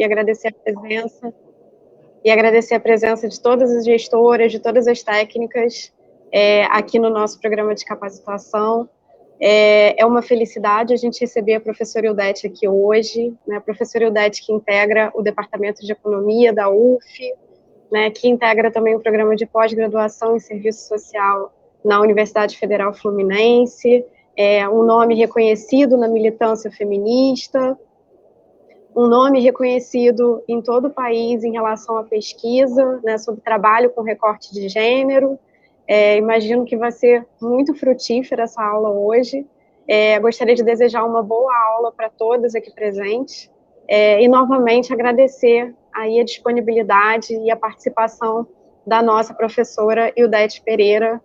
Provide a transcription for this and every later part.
e agradecer a presença de todas as gestoras, de todas as técnicas aqui no nosso programa de capacitação. É uma felicidade a gente receber a professora Ildete aqui hoje, né? A professora Ildete que integra o Departamento de Economia da UF, né? Que integra também o programa de pós-graduação em Serviço Social na Universidade Federal Fluminense, um nome reconhecido na militância feminista, um nome reconhecido em todo o país em relação à pesquisa, né, sobre trabalho com recorte de gênero. Imagino que vai ser muito frutífera essa aula hoje. Gostaria de desejar uma boa aula para todas aqui presentes e, novamente, agradecer aí a disponibilidade e a participação da nossa professora Ildete Pereira.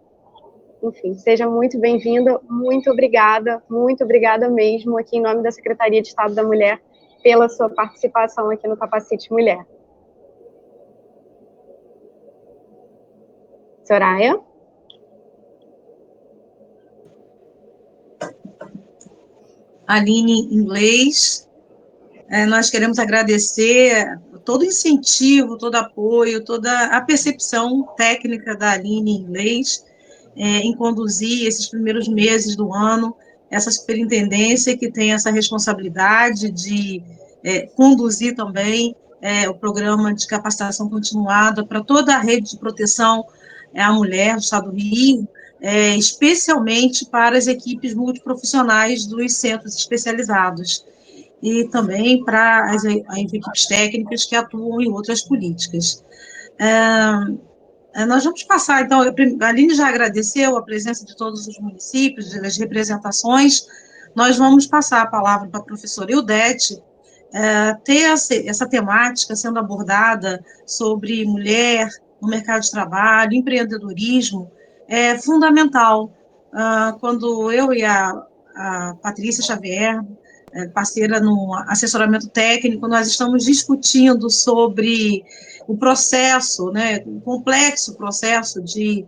Enfim, seja muito bem-vinda, muito obrigada mesmo, aqui em nome da Secretaria de Estado da Mulher, pela sua participação aqui no Capacite Mulher. Soraya? Aline Inglês, nós queremos agradecer todo o incentivo, todo o apoio, toda a percepção técnica da Aline Inglês em conduzir esses primeiros meses do ano, essa superintendência que tem essa responsabilidade de conduzir também o programa de capacitação continuada para toda a rede de proteção à mulher do Estado do Rio, especialmente para as equipes multiprofissionais dos centros especializados, e também para as equipes técnicas que atuam em outras políticas. Nós vamos passar, então, a Aline já agradeceu a presença de todos os municípios, das representações, nós vamos passar a palavra para a professora Ildete, ter essa temática sendo abordada sobre mulher no mercado de trabalho, empreendedorismo, é fundamental. Quando eu e a Patrícia Xavier, parceira no assessoramento técnico, nós estamos discutindo sobre o processo, né, o complexo processo de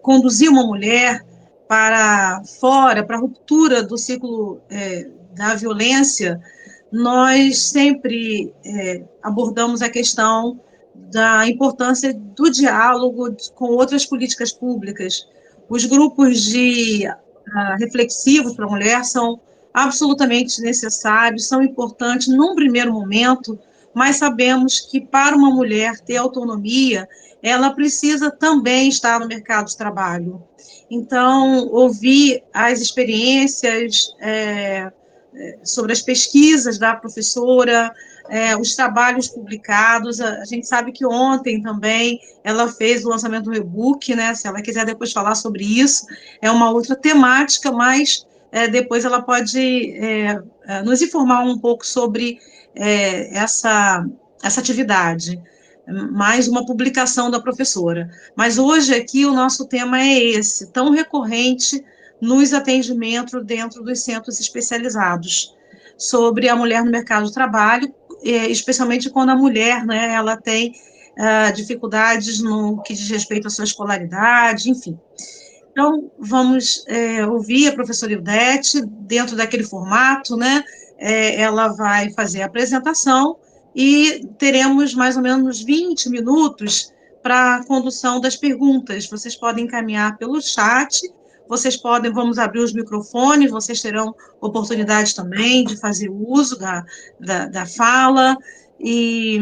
conduzir uma mulher para fora, para a ruptura do ciclo da violência. Nós sempre abordamos a questão da importância do diálogo com outras políticas públicas. Os grupos de reflexivos para a mulher são absolutamente necessários, são importantes num primeiro momento, mas sabemos que para uma mulher ter autonomia, ela precisa também estar no mercado de trabalho. Então, ouvir as experiências sobre as pesquisas da professora, os trabalhos publicados. A gente sabe que ontem também ela fez o lançamento do e-book, né? Se ela quiser depois falar sobre isso, é uma outra temática, mas depois ela pode nos informar um pouco sobre essa atividade. Mais uma publicação da professora. Mas hoje aqui o nosso tema é esse, tão recorrente nos atendimentos dentro dos centros especializados, sobre a mulher no mercado de trabalho, especialmente quando a mulher, né, ela tem dificuldades no que diz respeito à sua escolaridade, enfim. Então, vamos ouvir a professora Ildete, dentro daquele formato, né, ela vai fazer a apresentação e teremos mais ou menos 20 minutos para a condução das perguntas. Vocês podem encaminhar pelo chat, vamos abrir os microfones, vocês terão oportunidade também de fazer uso da fala, e,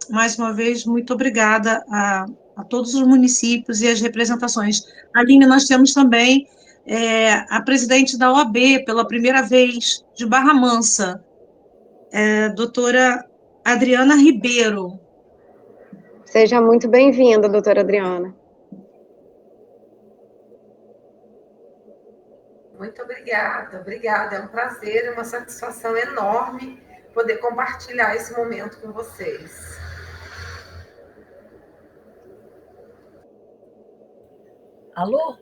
mais uma vez, muito obrigada a todos os municípios e as representações. Aline, nós temos também a presidente da OAB, pela primeira vez, de Barra Mansa, doutora Adriana Ribeiro. Seja muito bem-vinda, doutora Adriana. Muito obrigada, é um prazer, é uma satisfação enorme poder compartilhar esse momento com vocês. Alô?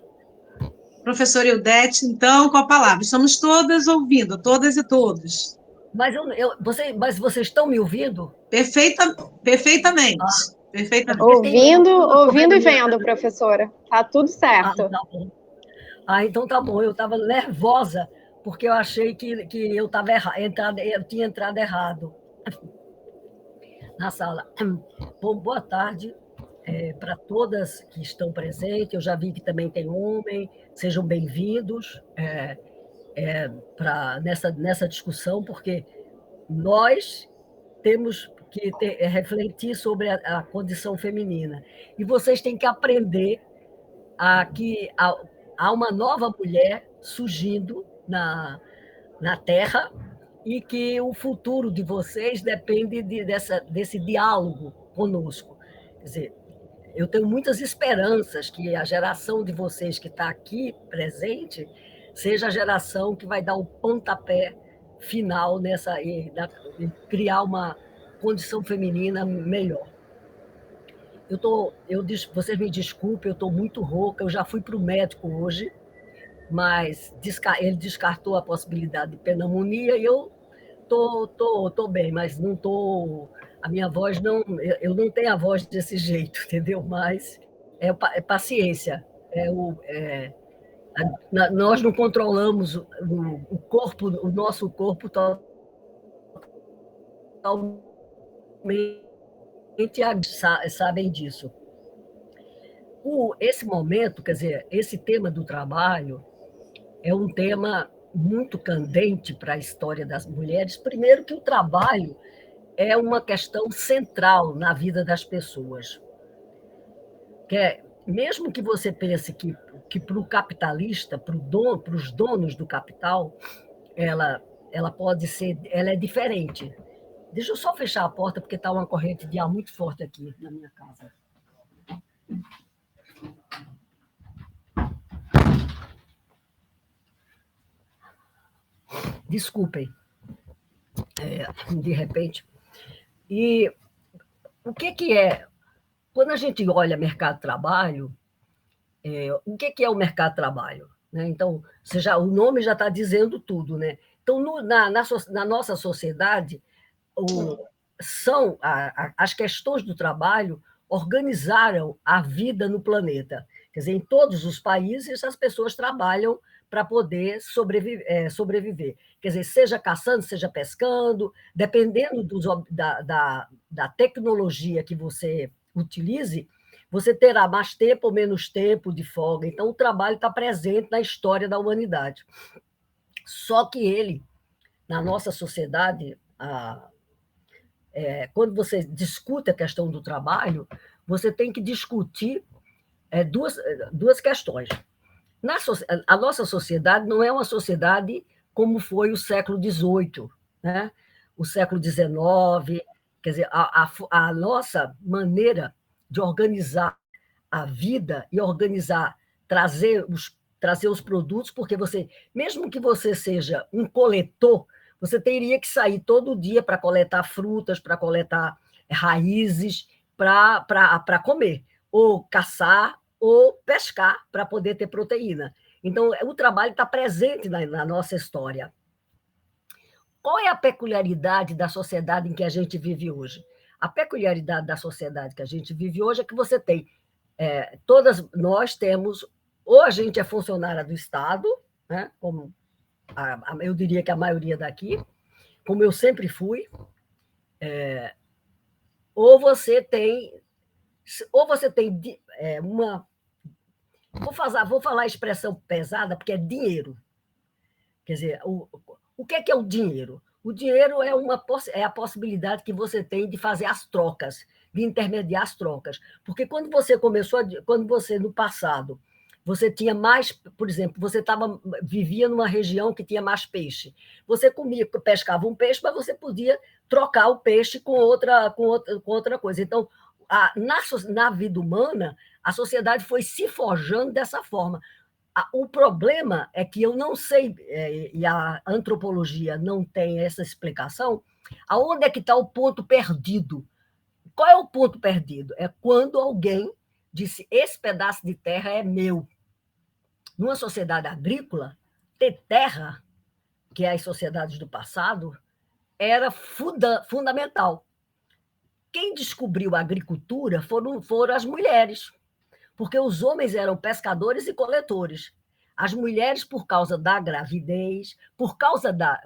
Professora Ildete, então, com a palavra. Estamos todas ouvindo, todas e todos. Mas vocês estão me ouvindo? Perfeitamente. Perfeitamente. Ouvindo e vendo, professora. Tá tudo certo. Tá bom. Então tá bom. Eu estava nervosa, porque eu achei que eu tinha entrado errado. na sala. Bom, boa tarde para todas que estão presentes. Eu já vi que também tem homem. Sejam bem-vindos nessa discussão, porque nós temos que refletir sobre a condição feminina. E vocês têm que aprender que há uma nova mulher surgindo na Terra e que o futuro de vocês depende desse diálogo conosco. Quer dizer, eu tenho muitas esperanças que a geração de vocês que está aqui presente seja a geração que vai dar o pontapé final e criar uma condição feminina melhor. Vocês me desculpem, eu estou muito rouca, eu já fui para o médico hoje, mas ele descartou a possibilidade de pneumonia e eu tô bem, mas não tô. A minha voz não. Eu não tenho a voz desse jeito, entendeu? Mas é paciência. Nós não controlamos o corpo, o nosso corpo totalmente, sabem disso. Esse momento, quer dizer, esse tema do trabalho é um tema muito candente para a história das mulheres. Primeiro que o trabalho é uma questão central na vida das pessoas. Mesmo que você pense que para o capitalista, para os donos do capital, ela pode ser, ela é diferente. Deixa eu só fechar a porta, porque está uma corrente de ar muito forte aqui na minha casa. Desculpem, de repente. E o que é? Quando a gente olha mercado de trabalho, o que é o mercado de trabalho? Né? Então, o nome já está dizendo tudo. Né? Então, na nossa sociedade, as questões do trabalho organizaram a vida no planeta. Quer dizer, em todos os países, as pessoas trabalham para poder sobreviver. Quer dizer, seja caçando, seja pescando, dependendo da tecnologia que você utilize, você terá mais tempo ou menos tempo de folga. Então, o trabalho está presente na história da humanidade. Só que ele, na nossa sociedade, quando você discute a questão do trabalho, você tem que discutir duas questões. A nossa sociedade não é uma sociedade como foi o século XVIII, né? O século XIX. Quer dizer, a nossa maneira de organizar a vida e trazer os produtos, porque mesmo que você seja um coletor, você teria que sair todo dia para coletar frutas, para coletar raízes, para comer, ou caçar, ou pescar para poder ter proteína. Então, o trabalho está presente na nossa história. Qual é a peculiaridade da sociedade em que a gente vive hoje? A peculiaridade da sociedade que a gente vive hoje é que você tem, nós temos, ou a gente é funcionária do Estado, né, como eu diria que a maioria daqui, como eu sempre fui, ou você tem uma... Vou falar a expressão pesada, porque é dinheiro. Quer dizer, o que é o dinheiro? O dinheiro é a possibilidade que você tem de fazer as trocas, de intermediar as trocas. Porque quando você no passado, você tinha mais, por exemplo, vivia numa região que tinha mais peixe. Você pescava um peixe, mas você podia trocar o peixe com outra coisa. Então, na vida humana, a sociedade foi se forjando dessa forma. O problema é que eu não sei, e a antropologia não tem essa explicação, aonde é que está o ponto perdido? Qual é o ponto perdido? É quando alguém disse, esse pedaço de terra é meu. Numa sociedade agrícola, ter terra, que é as sociedades do passado, era fundamental. Quem descobriu a agricultura foram as mulheres, porque os homens eram pescadores e coletores. As mulheres, por causa da gravidez,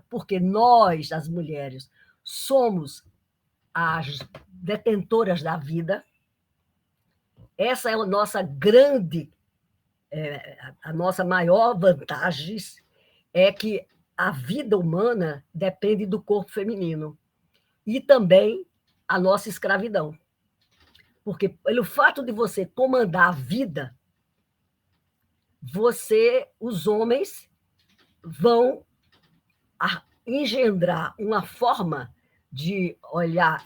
porque nós, as mulheres, somos as detentoras da vida. Essa é a nossa grande, a nossa maior vantagem, é que a vida humana depende do corpo feminino e também a nossa escravidão. Porque pelo fato de você comandar a vida, os homens vão engendrar uma forma de olhar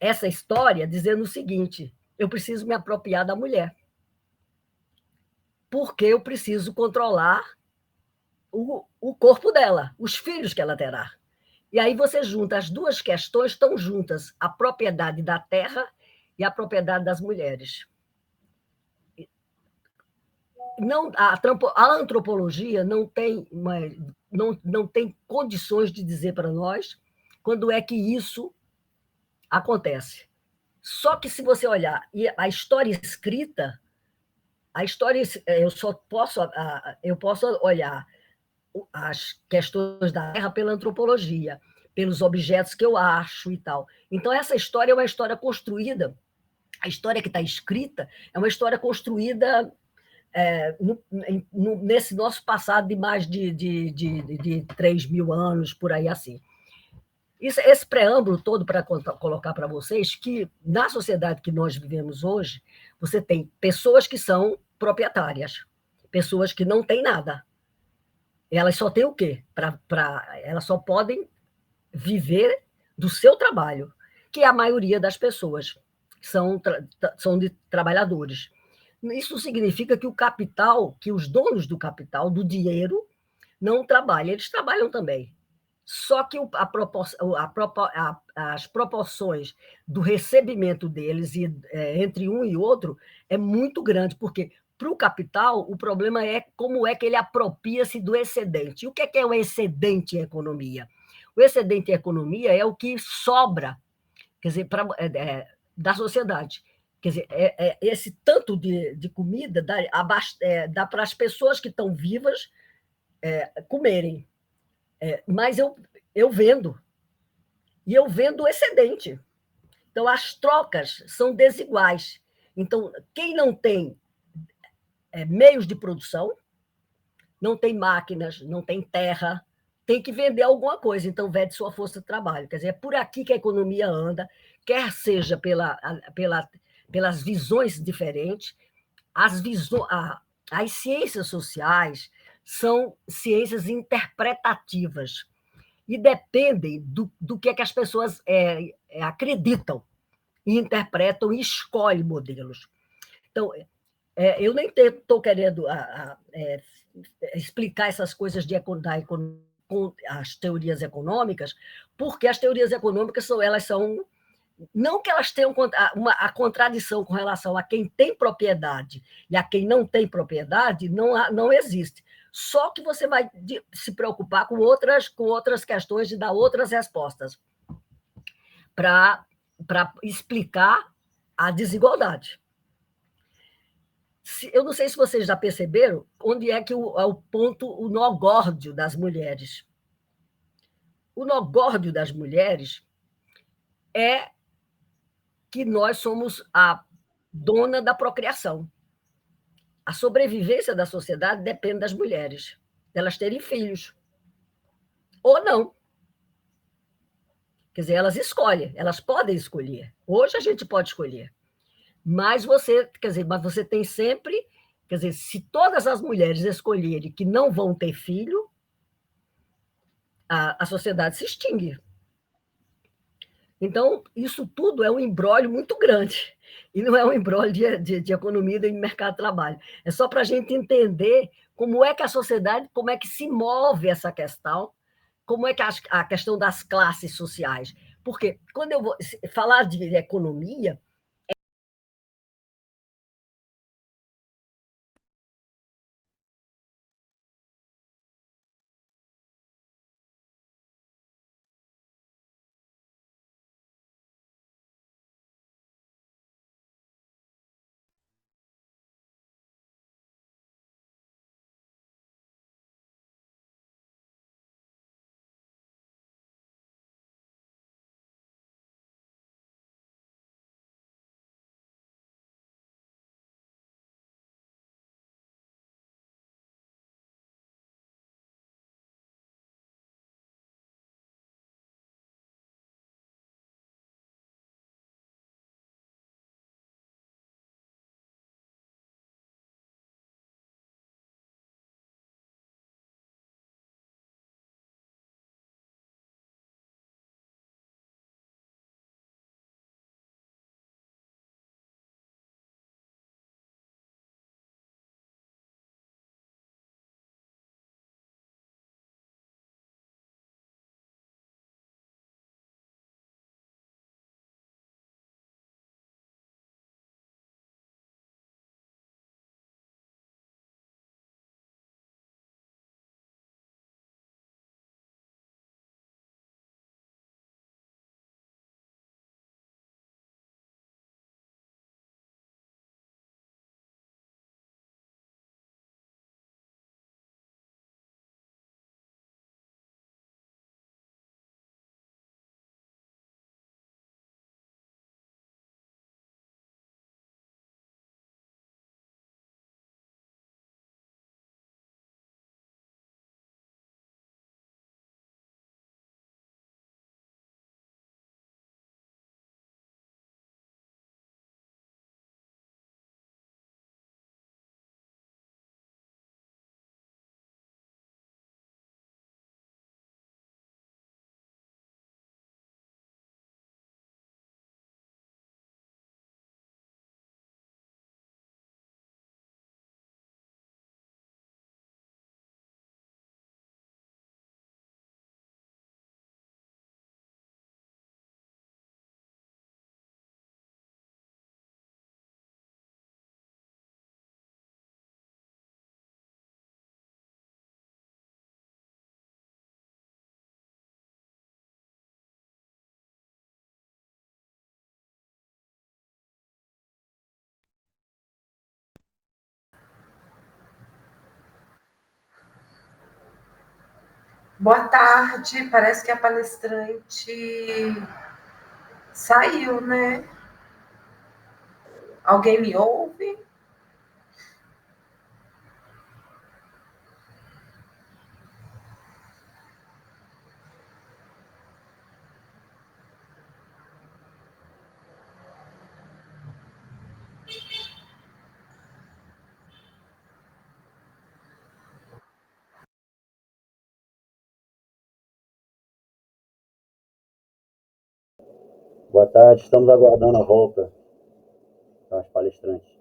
essa história dizendo o seguinte: eu preciso me apropriar da mulher, porque eu preciso controlar o corpo dela, os filhos que ela terá. E aí você junta, as duas questões estão juntas, a propriedade da terra e a propriedade das mulheres. Não, a antropologia não tem condições de dizer para nós quando é que isso acontece. Só que se você olhar a história escrita, eu posso olhar as questões da terra pela antropologia, pelos objetos que eu acho e tal. Então, essa história é uma história construída, a história que está escrita é uma história construída nesse nosso passado de mais de 3 mil anos, por aí assim. Esse preâmbulo todo para colocar para vocês que, na sociedade que nós vivemos hoje, você tem pessoas que são proprietárias, pessoas que não têm nada. Elas só têm o quê? Elas só podem viver do seu trabalho, que é a maioria das pessoas, são de trabalhadores. Isso significa que o capital, que os donos do capital, do dinheiro, não trabalham, eles trabalham também. Só que as proporções do recebimento deles entre um e outro é muito grande, porque para o capital o problema é como é que ele apropria-se do excedente. E o que é o excedente em economia? O excedente em economia é o que sobra, quer dizer, da sociedade. Quer dizer, esse tanto de comida dá para as pessoas que estão vivas comerem. Mas eu vendo, e eu vendo o excedente. Então, as trocas são desiguais. Então, quem não tem meios de produção, não tem máquinas, não tem terra, tem que vender alguma coisa, então vende sua força de trabalho. Quer dizer, é por aqui que a economia anda, quer seja pelas visões diferentes, as ciências sociais são ciências interpretativas e dependem do que é que as pessoas acreditam, e interpretam e escolhem modelos. Então, eu nem estou querendo explicar essas coisas com as teorias econômicas, porque as teorias econômicas elas são não que elas tenham a contradição com relação a quem tem propriedade e a quem não tem propriedade, não existe. Só que você vai se preocupar com outras questões e dar outras respostas para explicar a desigualdade. Eu não sei se vocês já perceberam onde é que o ponto, o nó górdio das mulheres. O nó górdio das mulheres é que nós somos a dona da procriação. A sobrevivência da sociedade depende das mulheres, delas terem filhos. Ou não. Quer dizer, elas escolhem, elas podem escolher. Hoje a gente pode escolher. Mas você tem sempre, quer dizer, se todas as mulheres escolherem que não vão ter filho, a sociedade se extingue. Então, isso tudo é um imbróglio muito grande, e não é um imbróglio de economia e de mercado de trabalho. É só para a gente entender como é que a sociedade, como é que se move essa questão, como é que a questão das classes sociais. Porque quando eu vou falar de economia, Boa tarde, parece que a palestrante saiu, né? Alguém me ouve? Boa tarde, estamos aguardando a volta das palestrantes.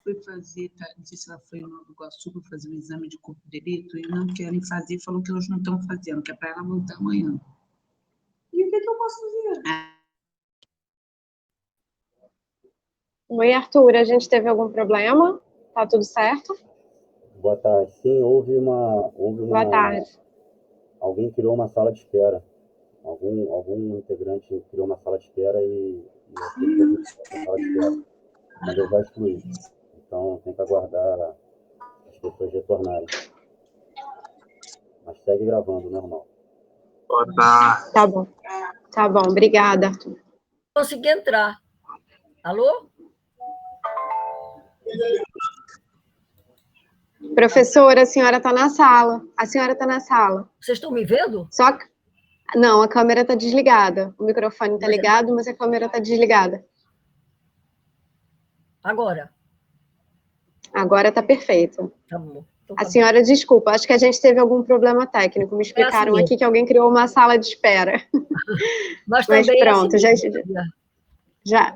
Fui fazer, não sei se ela foi no Nova Iguaçu para fazer um exame de corpo de delito, e não querem fazer, falam que eles não estão fazendo, que é para ela voltar amanhã. E o que eu posso fazer? Oi, Arthur, a gente teve algum problema? Tá tudo certo? Boa tarde. Sim, houve uma... Boa tarde. Alguém criou uma sala de espera. Algum integrante criou uma sala de espera e as pessoas estão na sala de espera. Mas ele vai excluir. Então tem que aguardar as pessoas retornarem. Mas segue gravando, normal. Boa tarde. Tá bom. Tá bom, obrigada, Arthur. Consegui entrar. Alô? Professora, a senhora está na sala. A senhora está na sala. Vocês estão me vendo? Só que... Não, a câmera está desligada. O microfone está ligado, mas a câmera está desligada. Agora? Agora está perfeito. Tá bom. Então, a senhora, desculpa, acho que a gente teve algum problema técnico. Me explicaram assim aqui que alguém criou uma sala de espera. Mas pronto, assim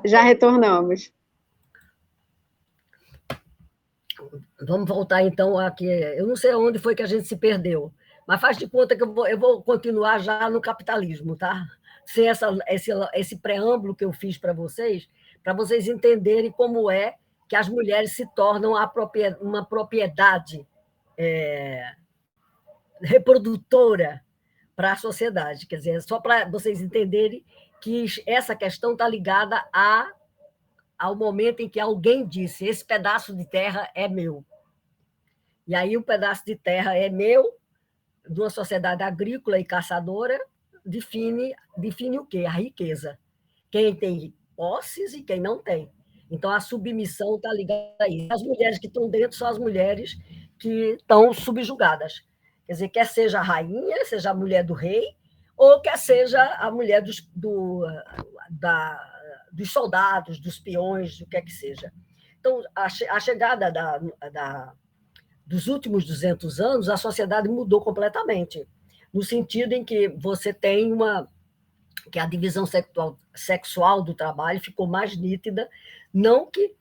já retornamos. Vamos voltar, então, aqui. Eu não sei onde foi que a gente se perdeu, mas faz de conta que eu vou continuar já no capitalismo, tá? Sem esse preâmbulo que eu fiz para vocês entenderem como é que as mulheres se tornam uma propriedade reprodutora para a sociedade. Quer dizer, só para vocês entenderem que essa questão está ligada ao momento em que alguém disse: esse pedaço de terra é meu. E aí o pedaço de terra é meu, de uma sociedade agrícola e caçadora, define o quê? A riqueza. Quem tem posses e quem não tem. Então, a submissão está ligada a isso. As mulheres que estão dentro são as mulheres que estão subjugadas. Quer dizer, quer seja a rainha, seja a mulher do rei, ou quer seja a mulher dos soldados, dos peões, o que é que seja. Então, a chegada dos últimos 200 anos, a sociedade mudou completamente, no sentido em que você tem que a divisão sexual do trabalho ficou mais nítida, não que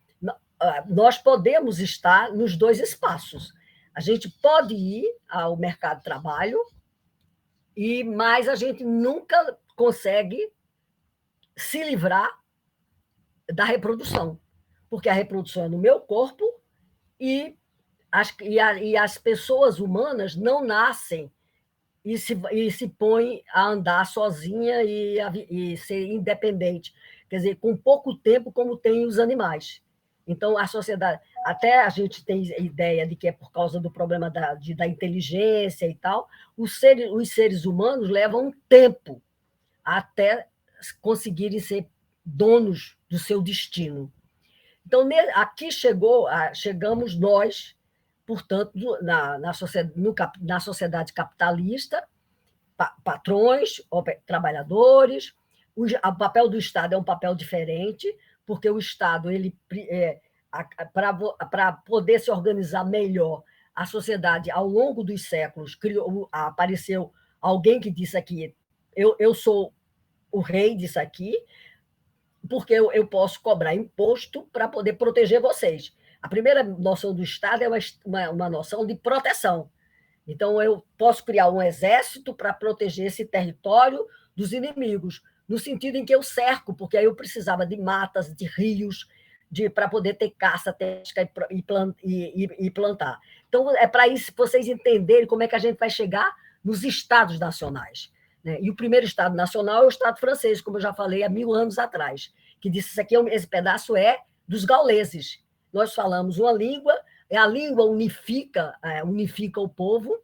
nós podemos estar nos dois espaços. A gente pode ir ao mercado de trabalho, mas a gente nunca consegue se livrar da reprodução, porque a reprodução é no meu corpo e as pessoas humanas não nascem e se põem a andar sozinha e ser independente. quer dizer, com pouco tempo, como tem os animais. Então, a sociedade, até a gente tem ideia de que é por causa do problema da inteligência e tal, os seres humanos levam tempo até conseguirem ser donos do seu destino. Então, aqui chegamos nós, portanto, na sociedade capitalista, patrões, trabalhadores. O papel do Estado é um papel diferente, porque o Estado, para poder se organizar melhor, a sociedade, ao longo dos séculos, apareceu alguém que disse aqui, eu sou o rei disso aqui, porque eu posso cobrar imposto para poder proteger vocês. A primeira noção do Estado é uma noção de proteção. Então, eu posso criar um exército para proteger esse território dos inimigos, no sentido em que eu cerco, porque aí eu precisava de matas, de rios, para poder ter caça, pesca e plantar. Então, é para isso vocês entenderem como é que a gente vai chegar nos estados nacionais. Né? E o primeiro Estado nacional é o Estado francês, como eu já falei há 1000 anos atrás, que disse isso aqui, esse pedaço é dos gauleses. Nós falamos uma língua, a língua unifica o povo.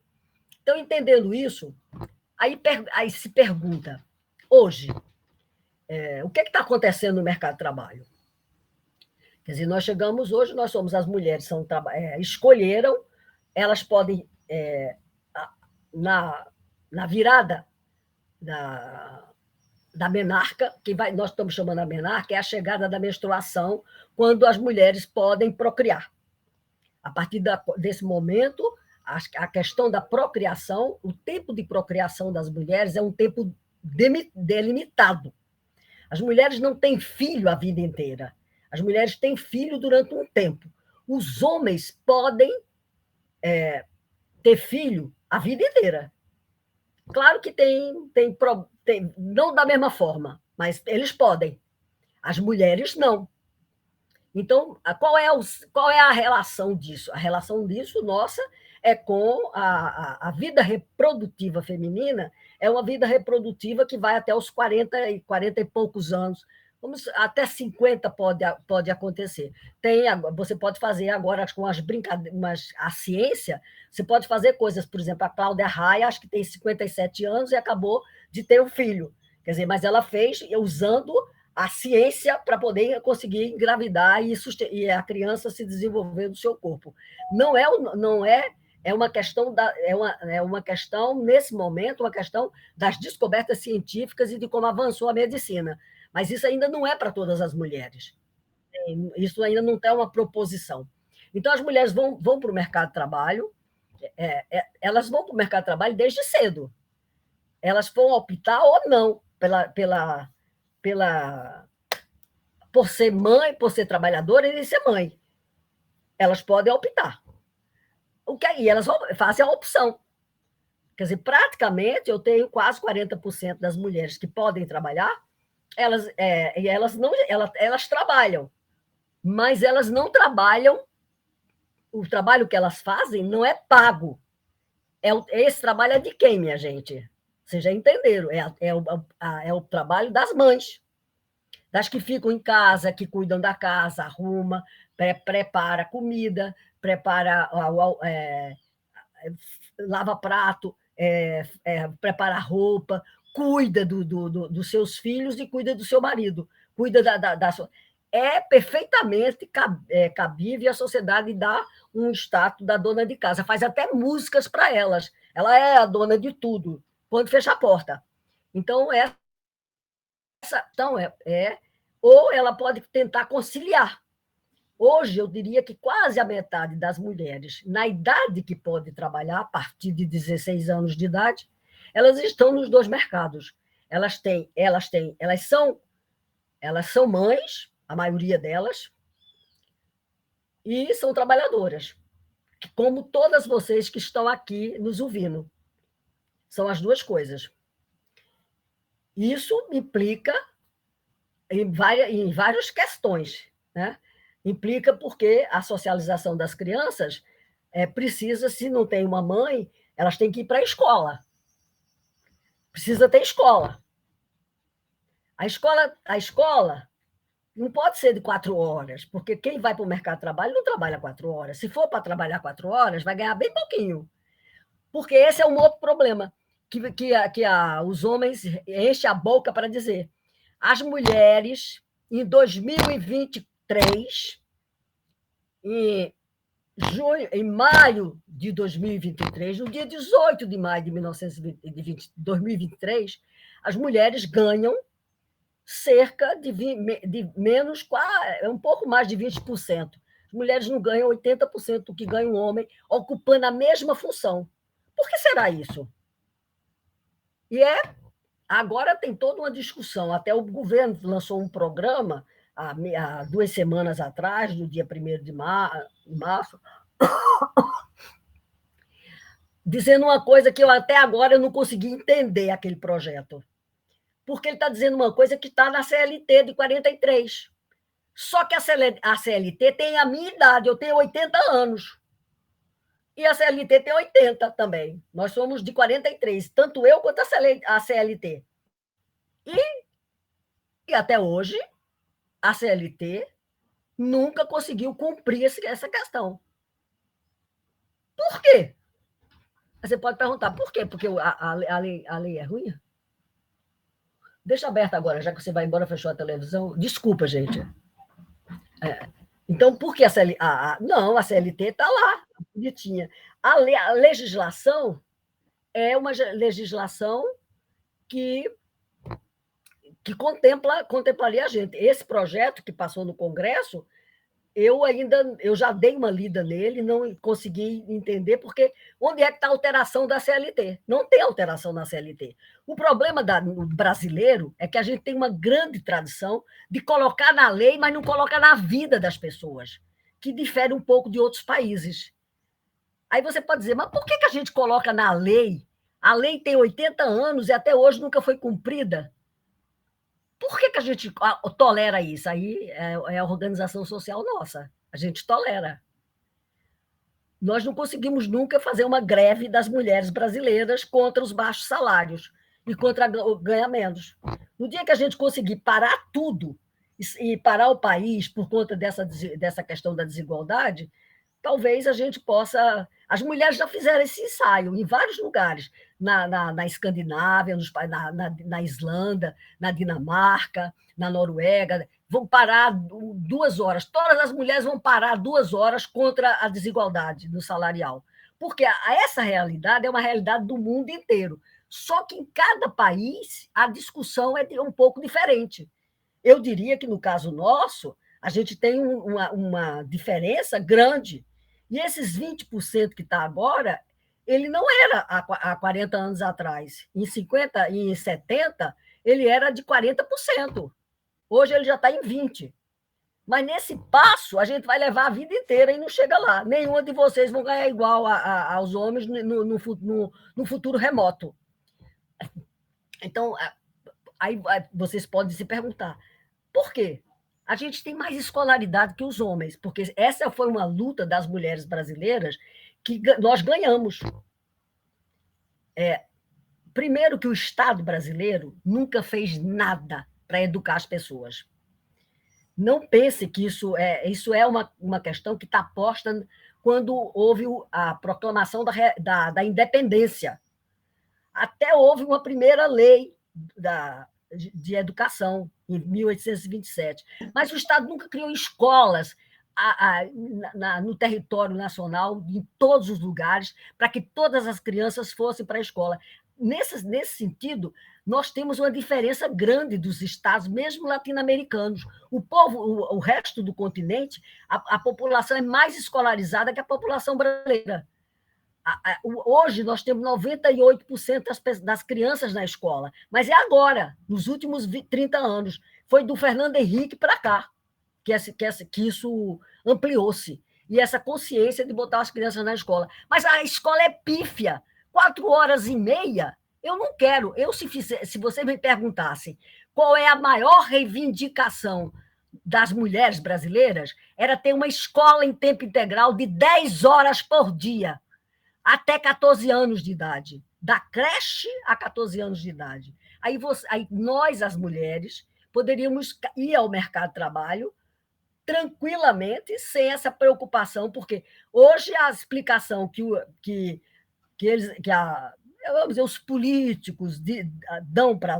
Então, entendendo isso, aí se pergunta, hoje, o que está acontecendo no mercado de trabalho? Quer dizer, nós chegamos hoje, nós somos as mulheres, escolheram, elas podem, na virada da menarca, nós estamos chamando a menarca, é a chegada da menstruação, quando as mulheres podem procriar. A partir desse momento, a questão da procriação, o tempo de procriação das mulheres é um tempo delimitado. As mulheres não têm filho a vida inteira. As mulheres têm filho durante um tempo. Os homens podem ter filho a vida inteira. Claro que tem, não da mesma forma, mas eles podem. As mulheres não. Então, qual é a relação disso? A relação disso, nossa, é com a vida reprodutiva feminina, é uma vida reprodutiva que vai até os 40 e poucos anos, até 50 pode acontecer. Você pode fazer agora com as brincadeiras, a ciência, você pode fazer coisas, por exemplo, a Cláudia Raia, acho que tem 57 anos e acabou de ter um filho. Quer dizer, mas ela fez usando a ciência para poder conseguir engravidar e a criança se desenvolver no seu corpo. Não é uma questão uma questão nesse momento, uma questão das descobertas científicas e de como avançou a medicina. Mas isso ainda não é para todas as mulheres. Isso ainda não tem uma proposição. Então as mulheres vão para o mercado de trabalho, elas vão para o mercado de trabalho desde cedo. Elas vão optar ou não por ser mãe, por ser trabalhadora e ser mãe. Elas podem optar. E elas fazem a opção. Quer dizer, praticamente, eu tenho quase 40% das mulheres que podem trabalhar, elas trabalham, mas elas não trabalham, o trabalho que elas fazem não é pago. Esse trabalho é de quem, minha gente? Vocês já entenderam, é o trabalho das mães, das que ficam em casa, que cuidam da casa, arruma, prepara comida, lava prato, prepara roupa, cuida dos seus filhos e cuida do seu marido, cuida da sua... É perfeitamente cabível a sociedade dar um status da dona de casa, faz até músicas para elas, ela é a dona de tudo, quando fecha a porta. Então, ou ela pode tentar conciliar. Hoje, eu diria que quase a metade das mulheres, na idade que pode trabalhar, a partir de 16 anos de idade, elas estão nos dois mercados. Elas são mães, a maioria delas, e são trabalhadoras, como todas vocês que estão aqui nos ouvindo. São as duas coisas. Isso implica em várias questões, né? Implica porque a socialização das crianças precisa, se não tem uma mãe, elas têm que ir para a escola. Precisa ter escola. A escola Não pode ser de 4 horas, porque quem vai para o mercado de trabalho não trabalha 4 horas. Se for para trabalhar 4 horas, vai ganhar bem pouquinho. Porque esse é um outro problema os homens enchem a boca para dizer. As mulheres, em 2023, em maio de 2023, no dia 18 de maio de 2023, as mulheres ganham cerca de menos, um pouco mais de 20%. As mulheres não ganham 80% do que ganha um homem, ocupando a mesma função. Por que será isso? E agora tem toda uma discussão. Até o governo lançou um programa há 2 semanas atrás, no dia 1º de março, dizendo uma coisa que eu até agora eu não consegui entender aquele projeto. Porque ele está dizendo uma coisa que está na CLT de 43. Só que a CLT tem a minha idade, eu tenho 80 anos. E a CLT tem 80 também. Nós somos de 43, tanto eu quanto a CLT. E até hoje, a CLT nunca conseguiu cumprir essa questão. Por quê? Você pode perguntar, por quê? Porque a lei é ruim? Deixa aberta agora, já que você vai embora, fechou a televisão. Desculpa, gente. Então, por que a CLT? Não, a CLT está lá, bonitinha. A legislação é uma legislação que contemplaria a gente. Esse projeto que passou no Congresso, eu já dei uma lida nele, não consegui entender, porque onde é que está a alteração da CLT? Não tem alteração na CLT. O problema do brasileiro é que a gente tem uma grande tradição de colocar na lei, mas não coloca na vida das pessoas, que difere um pouco de outros países. Aí você pode dizer, mas por que a gente coloca na lei? A lei tem 80 anos e até hoje nunca foi cumprida. Por que a gente tolera isso? Aí é a organização social nossa. A gente tolera. Nós não conseguimos nunca fazer uma greve das mulheres brasileiras contra os baixos salários e contra ganhar menos. No dia que a gente conseguir parar tudo e parar o país por conta dessa questão da desigualdade, talvez a gente possa... As mulheres já fizeram esse ensaio em vários lugares, na Escandinávia, na Islândia, na Dinamarca, na Noruega, vão parar 2 horas. Todas as mulheres vão parar 2 horas contra a desigualdade no salarial. Porque essa realidade é uma realidade do mundo inteiro. Só que em cada país a discussão é um pouco diferente. Eu diria que, no caso nosso, a gente tem uma diferença grande. E esses 20% que está agora, ele não era há 40 anos atrás. Em 50 e em 70, ele era de 40%. Hoje ele já está em 20%. Mas nesse passo, a gente vai levar a vida inteira e não chega lá. Nenhuma de vocês vão ganhar igual aos homens no futuro remoto. Então, aí vocês podem se perguntar, por quê? A gente tem mais escolaridade que os homens, porque essa foi uma luta das mulheres brasileiras que nós ganhamos. Primeiro que o Estado brasileiro nunca fez nada para educar as pessoas. Não pense que isso é uma questão que está posta quando houve a proclamação da independência. Até houve uma primeira lei de educação, em 1827. Mas o Estado nunca criou escolas no território nacional, em todos os lugares, para que todas as crianças fossem para a escola. Nesse sentido, nós temos uma diferença grande dos estados, mesmo latino-americanos. O resto do continente, a população é mais escolarizada que a população brasileira. Hoje, nós temos 98% das crianças na escola, mas é agora, nos últimos 30 anos. Foi do Fernando Henrique para cá que isso ampliou-se. E essa consciência de botar as crianças na escola. Mas a escola é pífia. 4 horas e meia, eu não quero. Se você me perguntasse qual é a maior reivindicação das mulheres brasileiras, era ter uma escola em tempo integral de 10 horas por dia, até 14 anos de idade, da creche a 14 anos de idade. Aí nós, as mulheres, poderíamos ir ao mercado de trabalho tranquilamente, sem essa preocupação, porque hoje a explicação que vamos dizer, os políticos dão para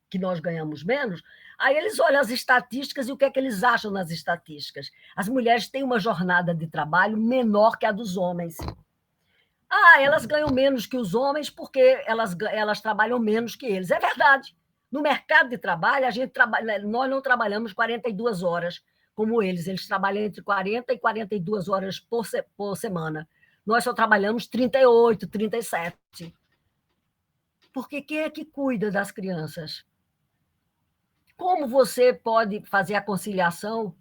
que nós ganhamos menos, aí eles olham as estatísticas e o que é que eles acham nas estatísticas? As mulheres têm uma jornada de trabalho menor que a dos homens. Elas ganham menos que os homens porque elas trabalham menos que eles. É verdade. No mercado de trabalho, nós não trabalhamos 42 horas como eles. Eles trabalham entre 40 e 42 horas por semana. Nós só trabalhamos 38, 37. Porque quem é que cuida das crianças? Como você pode fazer a conciliação?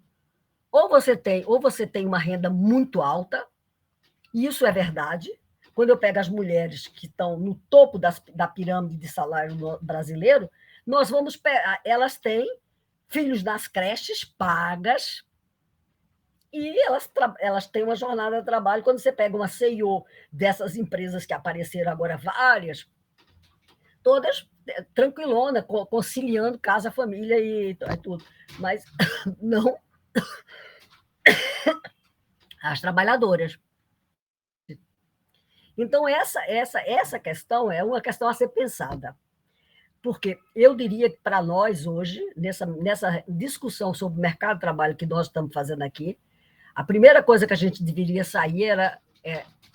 Ou você tem uma renda muito alta, e isso é verdade. Quando eu pego as mulheres que estão no topo da pirâmide de salário brasileiro, elas têm filhos nas creches pagas e elas têm uma jornada de trabalho. Quando você pega uma CEO dessas empresas que apareceram agora, várias, todas tranquilona, conciliando casa, família e tudo. Mas não as trabalhadoras. Então, essa questão é uma questão a ser pensada. Porque eu diria que para nós hoje, nessa discussão sobre o mercado de trabalho que nós estamos fazendo aqui, a primeira coisa que a gente deveria sair era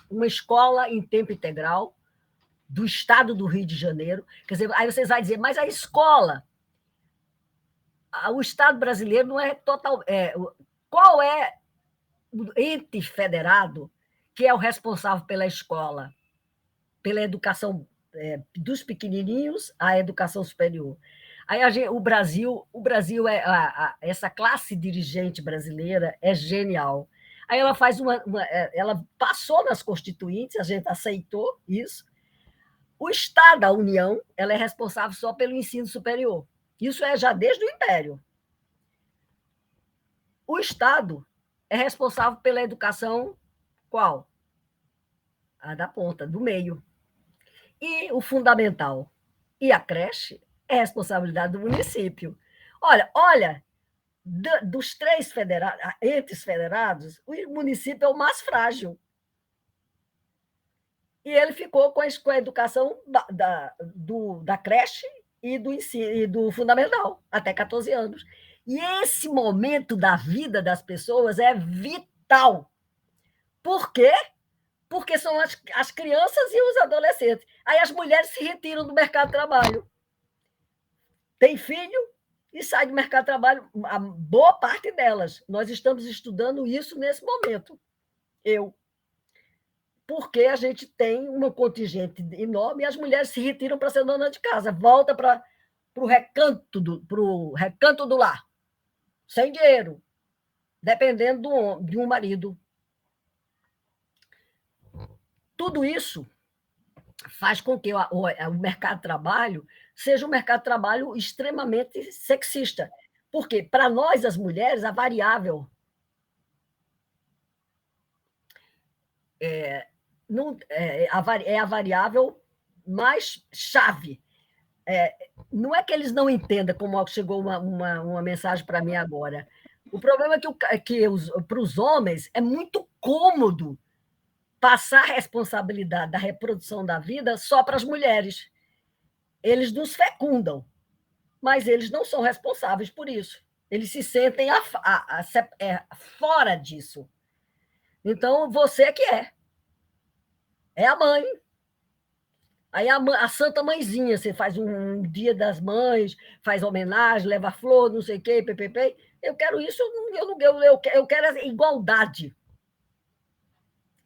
uma escola em tempo integral do estado do Rio de Janeiro. Quer dizer, aí vocês vão dizer, mas a escola, o Estado brasileiro não é total. Qual é o ente federado que é o responsável pela escola, pela educação dos pequenininhos à educação superior? Aí o Brasil essa classe dirigente brasileira é genial. Aí ela faz ela passou nas constituintes, a gente aceitou isso. O Estado, a União, ela é responsável só pelo ensino superior. Isso é já desde o Império. O Estado é responsável pela educação qual? A da ponta, do meio. E o fundamental e a creche é responsabilidade do município. Olha, dos 3 entes federados, o município é o mais frágil. E ele ficou com a educação da creche e do ensino, e do fundamental, até 14 anos. E esse momento da vida das pessoas é vital. Por quê? Porque são as crianças e os adolescentes. Aí as mulheres se retiram do mercado de trabalho. Tem filho e sai do mercado de trabalho, a boa parte delas. Nós estamos estudando isso nesse momento. Porque a gente tem um contingente enorme e as mulheres se retiram para ser dona de casa, volta para o recanto do lar, sem dinheiro, dependendo de um marido. Tudo isso faz com que o mercado de trabalho seja um mercado de trabalho extremamente sexista. Porque, para nós, as mulheres, a variável é a variável mais chave. Não é que eles não entendam, como chegou uma mensagem para mim agora. O problema é que para os homens é muito cômodo passar a responsabilidade da reprodução da vida só para as mulheres. Eles nos fecundam, mas eles não são responsáveis por isso. Eles se sentem fora disso. Então, você que é a mãe. Aí a Santa Mãezinha, você faz um Dia das Mães, faz homenagem, leva flor, não sei o quê, ppp. Eu quero isso, eu quero a igualdade.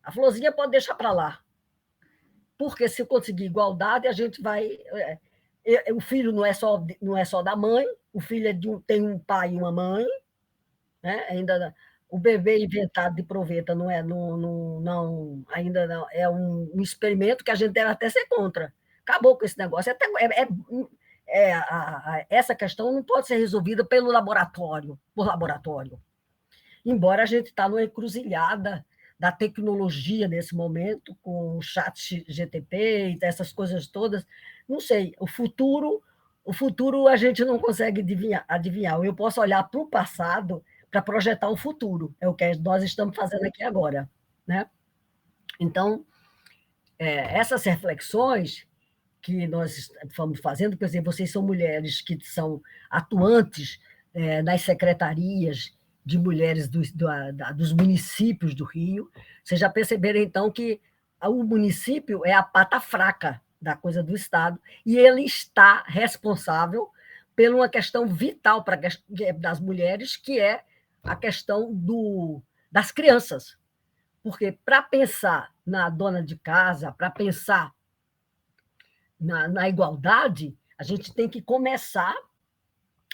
A florzinha pode deixar para lá. Porque se eu conseguir igualdade, a gente vai... O filho não é só da mãe, o filho tem um pai e uma mãe, né? Ainda o bebê inventado de proveta ainda não é um experimento que a gente deve até ser contra. Acabou com esse negócio. Essa questão não pode ser resolvida por laboratório. Embora a gente está numa encruzilhada da tecnologia nesse momento, com o chat GTP e essas coisas todas. Não sei, o futuro O futuro a gente não consegue adivinhar. Eu posso olhar para o passado para projetar o futuro. É o que nós estamos fazendo aqui agora, né? Então, essas reflexões que nós estamos fazendo, quer dizer, vocês são mulheres que são atuantes nas secretarias de mulheres dos municípios do Rio. Vocês já perceberam, então, que o município é a pata fraca da coisa do Estado, e ele está responsável por uma questão vital das mulheres, que é a questão das crianças. Porque para pensar na dona de casa, para pensar na igualdade, a gente tem que começar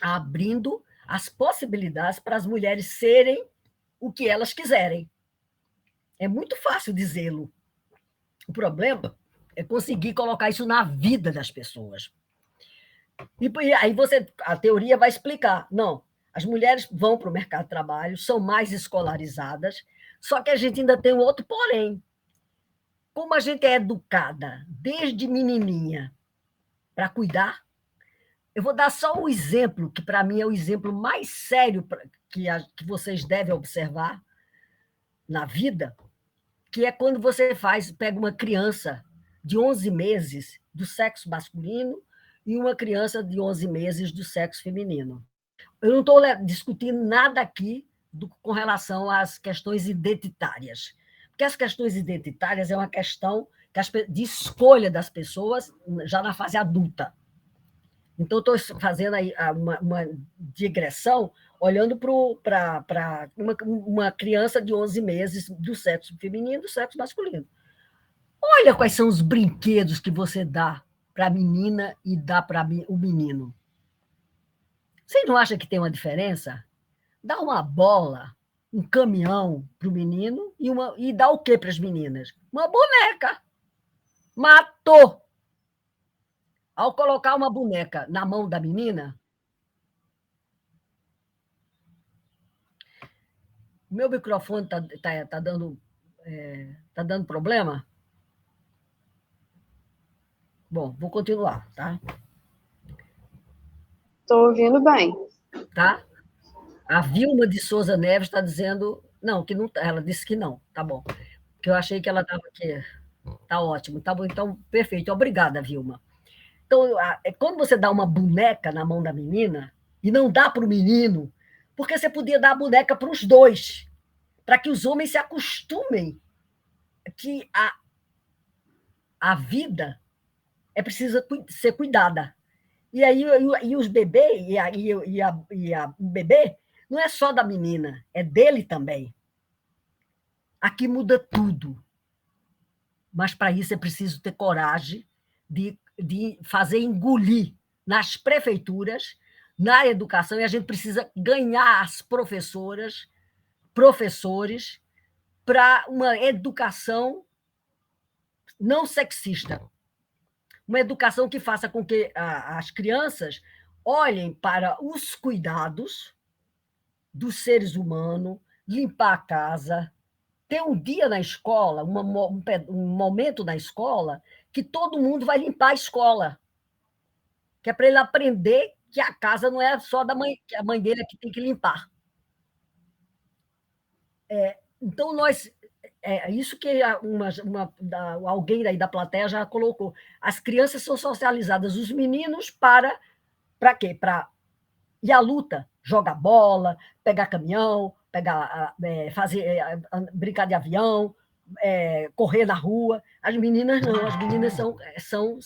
abrindo as possibilidades para as mulheres serem o que elas quiserem. É muito fácil dizê-lo. O problema é conseguir colocar isso na vida das pessoas. E aí a teoria vai explicar. Não, as mulheres vão para o mercado de trabalho, são mais escolarizadas, só que a gente ainda tem um outro porém. Como a gente é educada desde menininha para cuidar, eu vou dar só um exemplo, que para mim é o exemplo mais sério que vocês devem observar na vida, que é quando você pega uma criança de 11 meses do sexo masculino e uma criança de 11 meses do sexo feminino. Eu não estou discutindo nada aqui com relação às questões identitárias, porque as questões identitárias é uma questão de escolha das pessoas já na fase adulta. Então, estou fazendo aí uma digressão, olhando para uma criança de 11 meses do sexo feminino e do sexo masculino. Olha quais são os brinquedos que você dá para a menina e dá para o menino. Você não acha que tem uma diferença? Dá uma bola, um caminhão para o menino e dá o quê para as meninas? Uma boneca. Matou! Ao colocar uma boneca na mão da menina, o meu microfone tá dando problema? Bom, vou continuar, tá? Estou ouvindo bem. Tá? A Vilma de Souza Neves está dizendo... Não, que não, ela disse que não, tá bom. Porque eu achei que ela estava aqui. Tá ótimo, tá bom, então, perfeito. Obrigada, Vilma. Então, quando você dá uma boneca na mão da menina, e não dá para o menino, porque você podia dar a boneca para os dois, para que os homens se acostumem que a vida é precisa ser cuidada. E aí os bebês, o bebê não é só da menina, é dele também. Aqui muda tudo. Mas para isso é preciso ter coragem de fazer engolir nas prefeituras, na educação, e a gente precisa ganhar as professoras, professores, para uma educação não sexista. Uma educação que faça com que as crianças olhem para os cuidados dos seres humanos, limpar a casa, ter um dia na escola, um momento na escola, que todo mundo vai limpar a escola, que é para ele aprender que a casa não é só da mãe, que a mãe dele é que tem que limpar. Então, isso que alguém aí da plateia já colocou. As crianças são socializadas, os meninos para quê? Para ir à luta, jogar bola, pegar caminhão, brincar de avião, correr na rua. As meninas não, as meninas são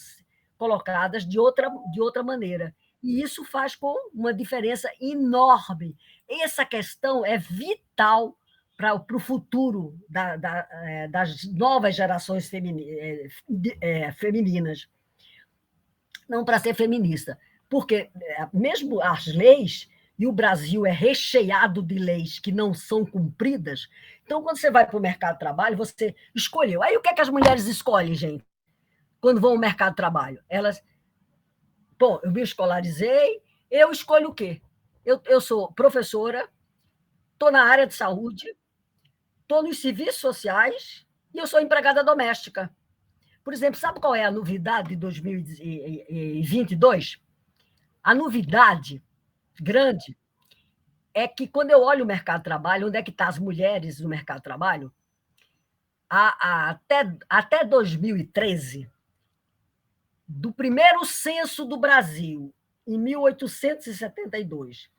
colocadas de outra maneira. E isso faz com uma diferença enorme. Essa questão é vital para o futuro das novas gerações femininas. Não para ser feminista, porque mesmo as leis, e o Brasil é recheado de leis que não são cumpridas, então, quando você vai para o mercado de trabalho, você escolheu. Aí, o que é que as mulheres escolhem, gente, quando vão ao mercado de trabalho? Elas... Bom, eu me escolarizei, eu escolho o quê? Eu sou professora, estou na área de saúde, estou nos serviços sociais e eu sou empregada doméstica. Por exemplo, sabe qual é a novidade de 2022? A novidade grande é que, quando eu olho o mercado de trabalho, onde é que estão as mulheres no mercado de trabalho, até 2013, do primeiro censo do Brasil, em 1872,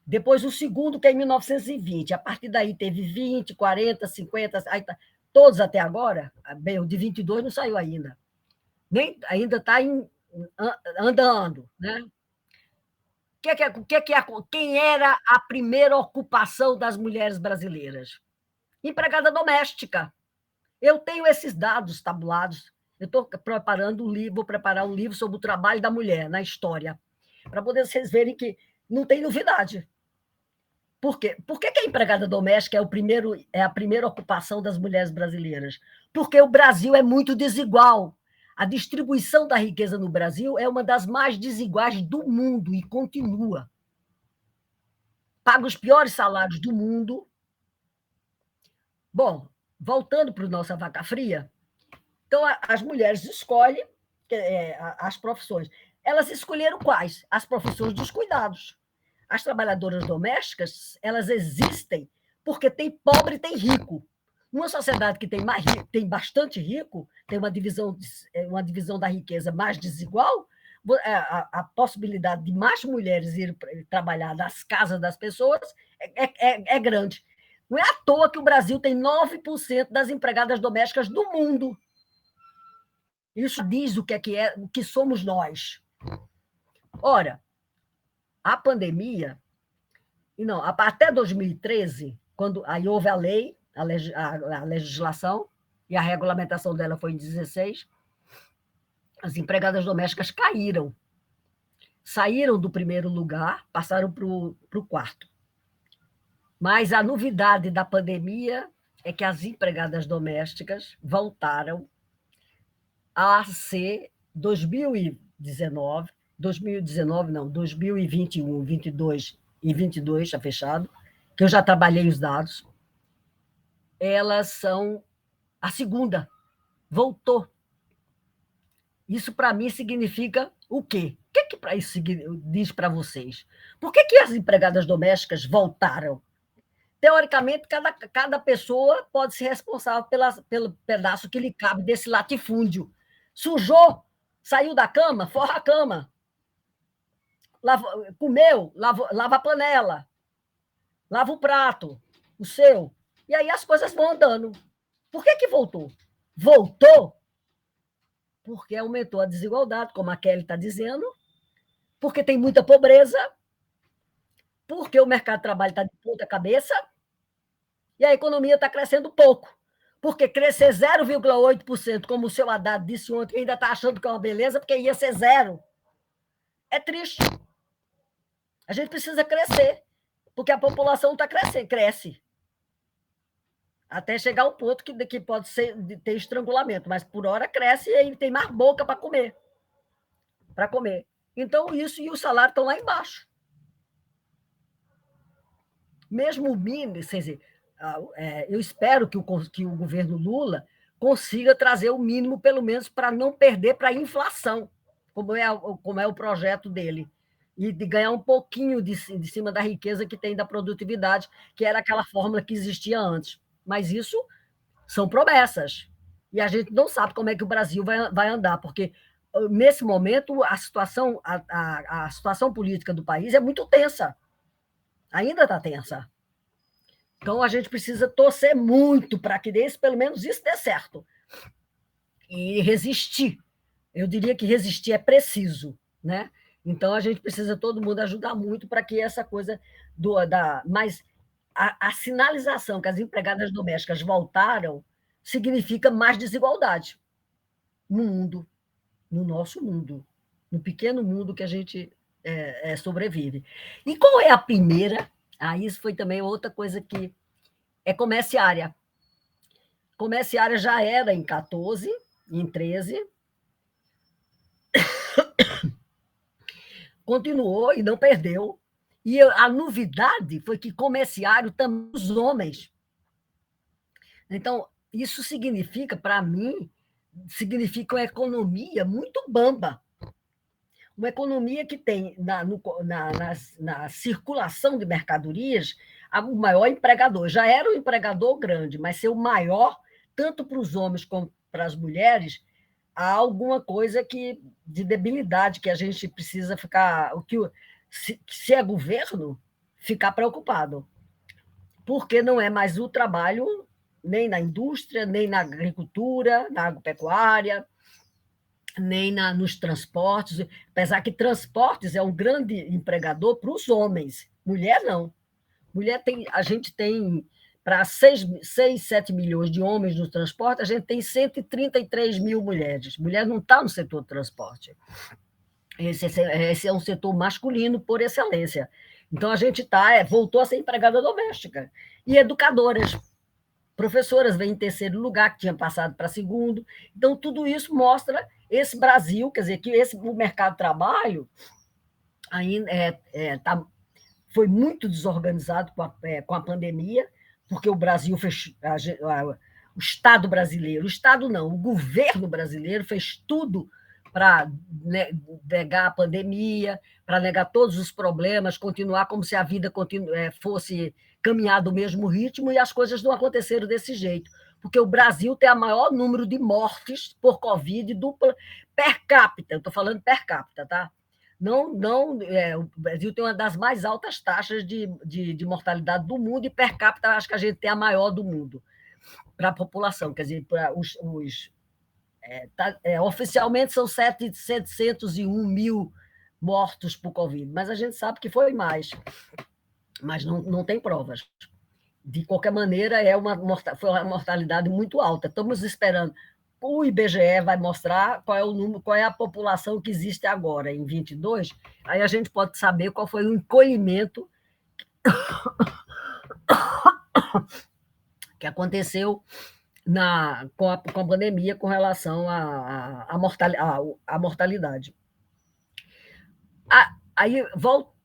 depois o segundo, que é em 1920, a partir daí teve 20, 40, 50, todos até agora, bem, o de 22 não saiu ainda, ainda está andando, né? Quem era a primeira ocupação das mulheres brasileiras? Empregada doméstica. Eu tenho esses dados tabulados. Eu estou preparando um livro, vou preparar um livro sobre o trabalho da mulher na história, para poder vocês verem que não tem novidade. Por quê? Por que a empregada doméstica é a primeira ocupação das mulheres brasileiras? Porque o Brasil é muito desigual. A distribuição da riqueza no Brasil é uma das mais desiguais do mundo e continua. Paga os piores salários do mundo. Bom, voltando para a nossa vaca fria, então as mulheres escolhem as profissões. Elas escolheram quais? As profissões dos cuidados. As trabalhadoras domésticas, elas existem porque tem pobre e tem rico. Numa sociedade que tem bastante rico, tem uma divisão da riqueza mais desigual, a possibilidade de mais mulheres irem trabalhar nas casas das pessoas é grande. Não é à toa que o Brasil tem 9% das empregadas domésticas do mundo. Isso diz o que somos nós. Ora, a pandemia, não, até 2013, quando aí houve a lei, a legislação, e a regulamentação dela foi em 2016, as empregadas domésticas caíram. Saíram do primeiro lugar, passaram para o quarto. Mas a novidade da pandemia é que as empregadas domésticas voltaram a ser 2019 não, 2021, 22 e 22, já fechado, que eu já trabalhei os dados, elas são a segunda, voltou. Isso, para mim, significa o quê? O que para isso diz para vocês? Por que as empregadas domésticas voltaram? Teoricamente, cada pessoa pode ser responsável pelo pedaço que lhe cabe desse latifúndio. Sujou, saiu da cama, forra a cama. Comeu, lava a panela, lava o prato, o seu. E aí as coisas vão andando. Por que voltou? Voltou porque aumentou a desigualdade, como a Kelly está dizendo, porque tem muita pobreza, porque o mercado de trabalho está de ponta cabeça e a economia está crescendo pouco. Porque crescer 0,8%, como o seu Haddad disse ontem, ainda está achando que é uma beleza, porque ia ser zero. É triste. A gente precisa crescer, porque a população está crescendo, cresce. Até chegar ao ponto que pode ter estrangulamento, mas por hora cresce e aí tem mais boca para comer. Então, isso e o salário estão lá embaixo. Mesmo o mínimo, eu espero que o governo Lula consiga trazer o mínimo, pelo menos, para não perder para a inflação, como é o projeto dele, e de ganhar um pouquinho de cima da riqueza que tem da produtividade, que era aquela fórmula que existia antes. Mas isso são promessas. E a gente não sabe como é que o Brasil vai andar, porque, nesse momento, a situação política do país é muito tensa. Ainda está tensa. Então, a gente precisa torcer muito para que pelo menos isso dê certo. E resistir. Eu diria que resistir é preciso, né? Então, a gente precisa, todo mundo, ajudar muito para que essa coisa Mas a sinalização que as empregadas domésticas voltaram significa mais desigualdade no mundo, no nosso mundo, no pequeno mundo que a gente sobrevive. E qual é a primeira? Isso foi também outra coisa que é comerciária. Comerciária já era em 14, em 13, continuou e não perdeu. E a novidade foi que comerciário também os homens. Então, isso significa, para mim, uma economia muito bamba. uma economia que tem na circulação de mercadorias o maior empregador. Já era um empregador grande, mas ser o maior, tanto para os homens como para as mulheres, há alguma coisa de debilidade que a gente precisa ficar. Se é governo, ficar preocupado, porque não é mais o trabalho nem na indústria, nem na agricultura, na agropecuária, nem nos transportes, apesar que transportes é um grande empregador para os homens, mulher não. A gente tem, para 6, 7 milhões de homens no transporte, a gente tem 133 mil mulheres. Mulher não está no setor de transporte. Esse é um setor masculino por excelência. Então, a gente voltou a ser empregada doméstica. E educadoras, professoras vêm em terceiro lugar, que tinha passado para segundo. Então, tudo isso mostra esse Brasil, quer dizer, que o mercado de trabalho ainda foi muito desorganizado com a pandemia, porque o Brasil fez. O Estado brasileiro, o governo brasileiro fez tudo para negar a pandemia, para negar todos os problemas, continuar como se a vida fosse caminhar do mesmo ritmo, e as coisas não aconteceram desse jeito, porque o Brasil tem o maior número de mortes por Covid dupla per capita, eu estou falando per capita, tá? O Brasil tem uma das mais altas taxas de mortalidade do mundo, e per capita acho que a gente tem a maior do mundo para a população, quer dizer, para oficialmente são 701 mil mortos por Covid, mas a gente sabe que foi mais, mas não tem provas. De qualquer maneira, foi uma mortalidade muito alta. Estamos esperando. O IBGE vai mostrar qual é o número, qual é a população que existe agora, em 22, aí a gente pode saber qual foi o encolhimento que aconteceu com a pandemia com relação à mortalidade. Aí,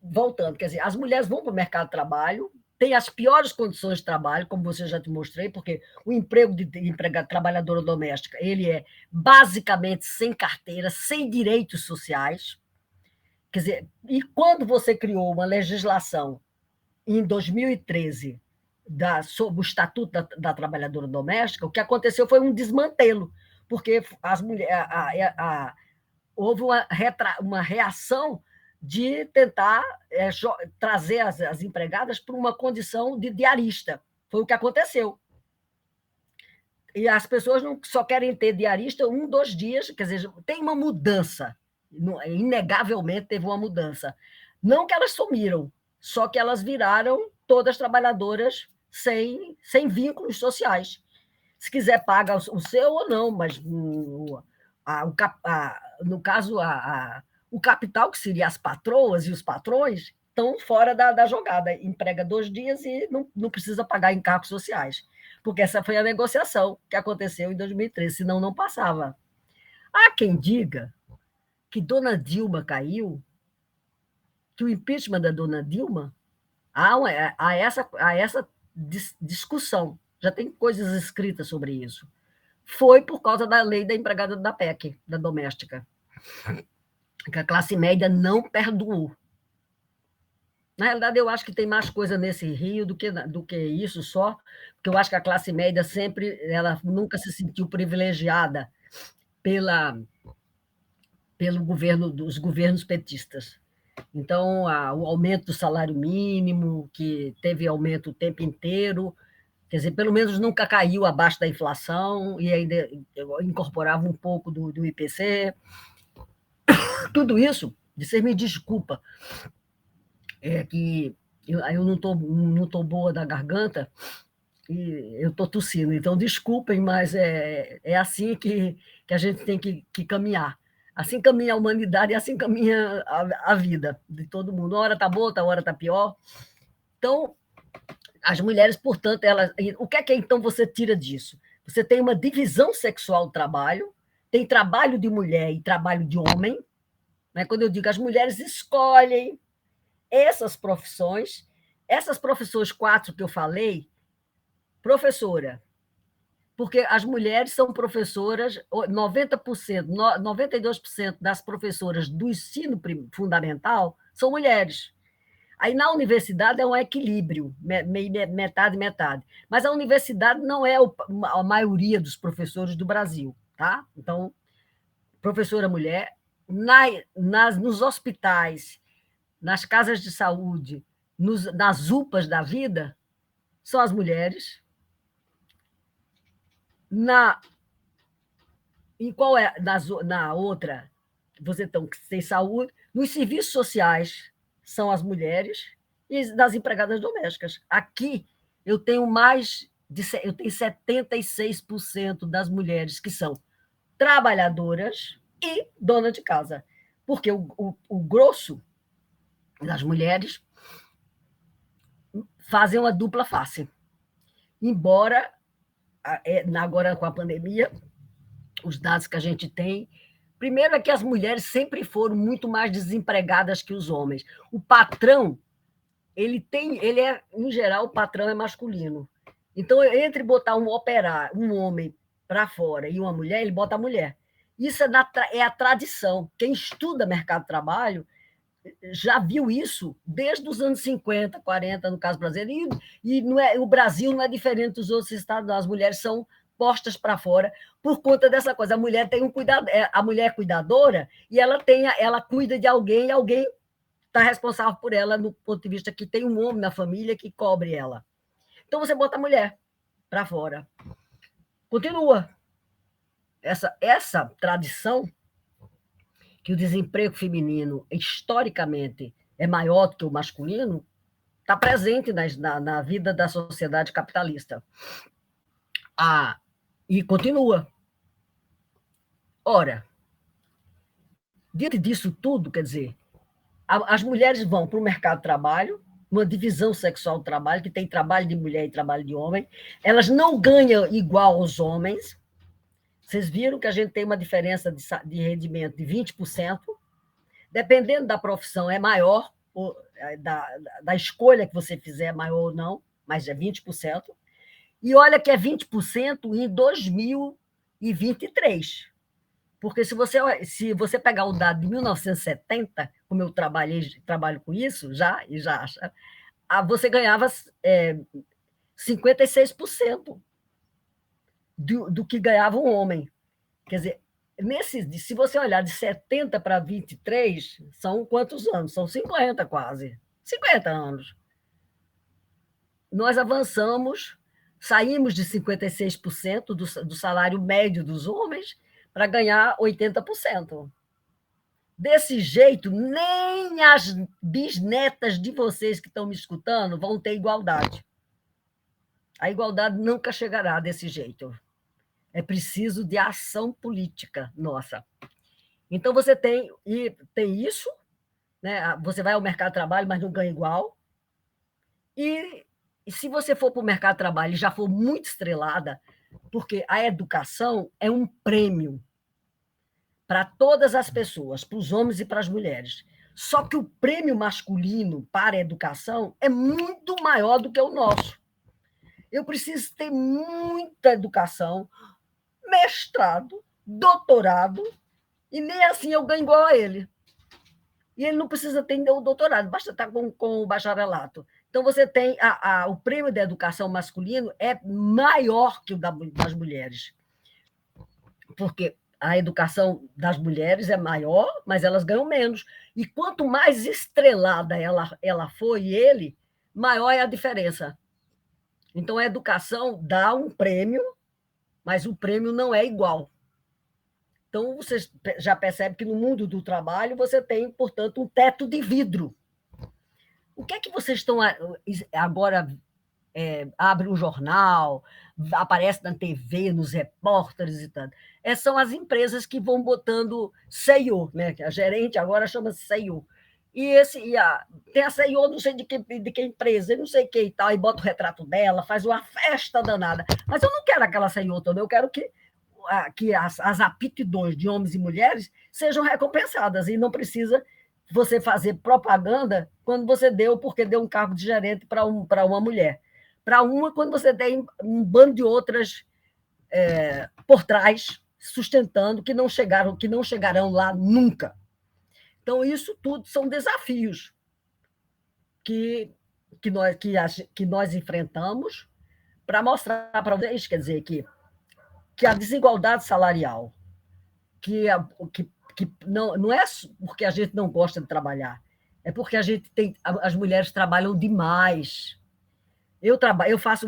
voltando, quer dizer, as mulheres vão para o mercado de trabalho, têm as piores condições de trabalho, como você já te mostrei, porque o emprego de trabalhadora doméstica, ele é basicamente sem carteira, sem direitos sociais. Quer dizer, e quando você criou uma legislação em 2013 sobre o Estatuto da Trabalhadora Doméstica, o que aconteceu foi um desmantelo, porque as mulheres, houve uma reação de tentar trazer as empregadas para uma condição de diarista. Foi o que aconteceu. E as pessoas não só querem ter diarista 1, 2 dias, quer dizer, tem uma mudança, inegavelmente teve uma mudança. Não que elas sumiram, só que elas viraram todas trabalhadoras sem vínculos sociais. Se quiser, paga o seu ou não, mas no caso, o capital, que seria as patroas e os patrões, estão fora da jogada. Emprega 2 dias e não precisa pagar encargos sociais, porque essa foi a negociação que aconteceu em 2013, senão não passava. Há quem diga que Dona Dilma caiu, que o impeachment da Dona Dilma, há essa discussão, já tem coisas escritas sobre isso, foi por causa da lei da empregada da PEC, da doméstica, que a classe média não perdoou. Na realidade, eu acho que tem mais coisa nesse rio do que isso só, porque eu acho que a classe média ela nunca se sentiu privilegiada pelo governo dos governos petistas. Então, o aumento do salário mínimo, que teve aumento o tempo inteiro, quer dizer, pelo menos nunca caiu abaixo da inflação, e ainda incorporava um pouco do IPC. Tudo isso, você me desculpa, que eu não tô boa da garganta, e eu estou tossindo, então desculpem, mas é assim que a gente tem que caminhar. Assim caminha a humanidade e assim caminha a vida de todo mundo. Uma hora está boa, outra hora está pior. Então, as mulheres, portanto, o que é que então você tira disso? Você tem uma divisão sexual do trabalho, tem trabalho de mulher e trabalho de homem. Né? Quando eu digo as mulheres escolhem essas profissões 4 que eu falei, professora, porque as mulheres são professoras, 90%, 92% das professoras do ensino fundamental são mulheres. Aí, na universidade, é um equilíbrio, metade, metade. Mas a universidade não é a maioria dos professores do Brasil, tá? Então, professora mulher, nos hospitais, nas casas de saúde, nas UPAs da vida, são as mulheres. E qual é na outra? Você tem saúde. Nos serviços sociais são as mulheres e das empregadas domésticas. Aqui eu tenho eu tenho 76% das mulheres que são trabalhadoras e dona de casa, porque o grosso das mulheres fazem uma dupla face. Embora, agora com a pandemia, os dados que a gente tem, primeiro é que as mulheres sempre foram muito mais desempregadas que os homens. O patrão, em geral, o patrão é masculino. Então, entre botar um homem para fora e uma mulher, ele bota a mulher. Isso é a tradição. Quem estuda mercado de trabalho já viu isso desde os anos 50, 40, no caso brasileiro, e o Brasil não é diferente dos outros estados, as mulheres são postas para fora por conta dessa coisa. A mulher tem um cuidado, a mulher é cuidadora e ela cuida de alguém e alguém está responsável por ela no ponto de vista que tem um homem na família que cobre ela. Então você bota a mulher para fora. Continua. Essa tradição que o desemprego feminino, historicamente, é maior do que o masculino, está presente na vida da sociedade capitalista. E continua. Ora, diante disso tudo, quer dizer, as mulheres vão para o mercado de trabalho, uma divisão sexual do trabalho, que tem trabalho de mulher e trabalho de homem, elas não ganham igual aos homens. Vocês viram que a gente tem uma diferença de rendimento de 20%, dependendo da profissão é maior, da escolha que você fizer é maior ou não, mas é 20%. E olha que é 20% em 2023. Porque se você pegar o dado de 1970, como eu trabalho com isso, você ganhava 56% do que ganhava um homem. Quer dizer, se você olhar de 70 para 23, são quantos anos? São 50 quase. 50 anos. Nós avançamos, saímos de 56% do salário médio dos homens para ganhar 80%. Desse jeito, nem as bisnetas de vocês que estão me escutando vão ter igualdade. A igualdade nunca chegará desse jeito. É preciso de ação política nossa. Então, você tem isso, né? Você vai ao mercado de trabalho, mas não ganha igual. E se você for para o mercado de trabalho e já for muito estrelada, porque a educação é um prêmio para todas as pessoas, para os homens e para as mulheres. Só que o prêmio masculino para a educação é muito maior do que o nosso. Eu preciso ter muita educação, mestrado, doutorado, e nem assim eu ganho igual a ele. E ele não precisa ter o doutorado, basta estar com o bacharelato. Então, você tem o prêmio da educação masculino é maior que o das mulheres. Porque a educação das mulheres é maior, mas elas ganham menos. E quanto mais estrelada ela for e ele, maior é a diferença. Então, a educação dá um prêmio, mas o prêmio não é igual. Então, você já percebe que no mundo do trabalho você tem, portanto, um teto de vidro. O que é que vocês estão agora... abre um jornal, aparece na TV, nos repórteres e tal. São as empresas que vão botando CEO, né? A gerente agora chama-se CEO. Tem a CEO, não sei de que empresa, não sei o que e tal, e bota o retrato dela, faz uma festa danada. Mas eu não quero aquela CEO toda, eu quero que as aptidões de homens e mulheres sejam recompensadas, e não precisa você fazer propaganda quando você porque deu um cargo de gerente para uma mulher. Para uma, quando você tem um bando de outras por trás, sustentando, que não chegarão lá nunca. Então, isso tudo são desafios que nós enfrentamos para mostrar para vocês, quer dizer, que a desigualdade salarial, que não é porque a gente não gosta de trabalhar, é porque as mulheres trabalham demais. Eu faço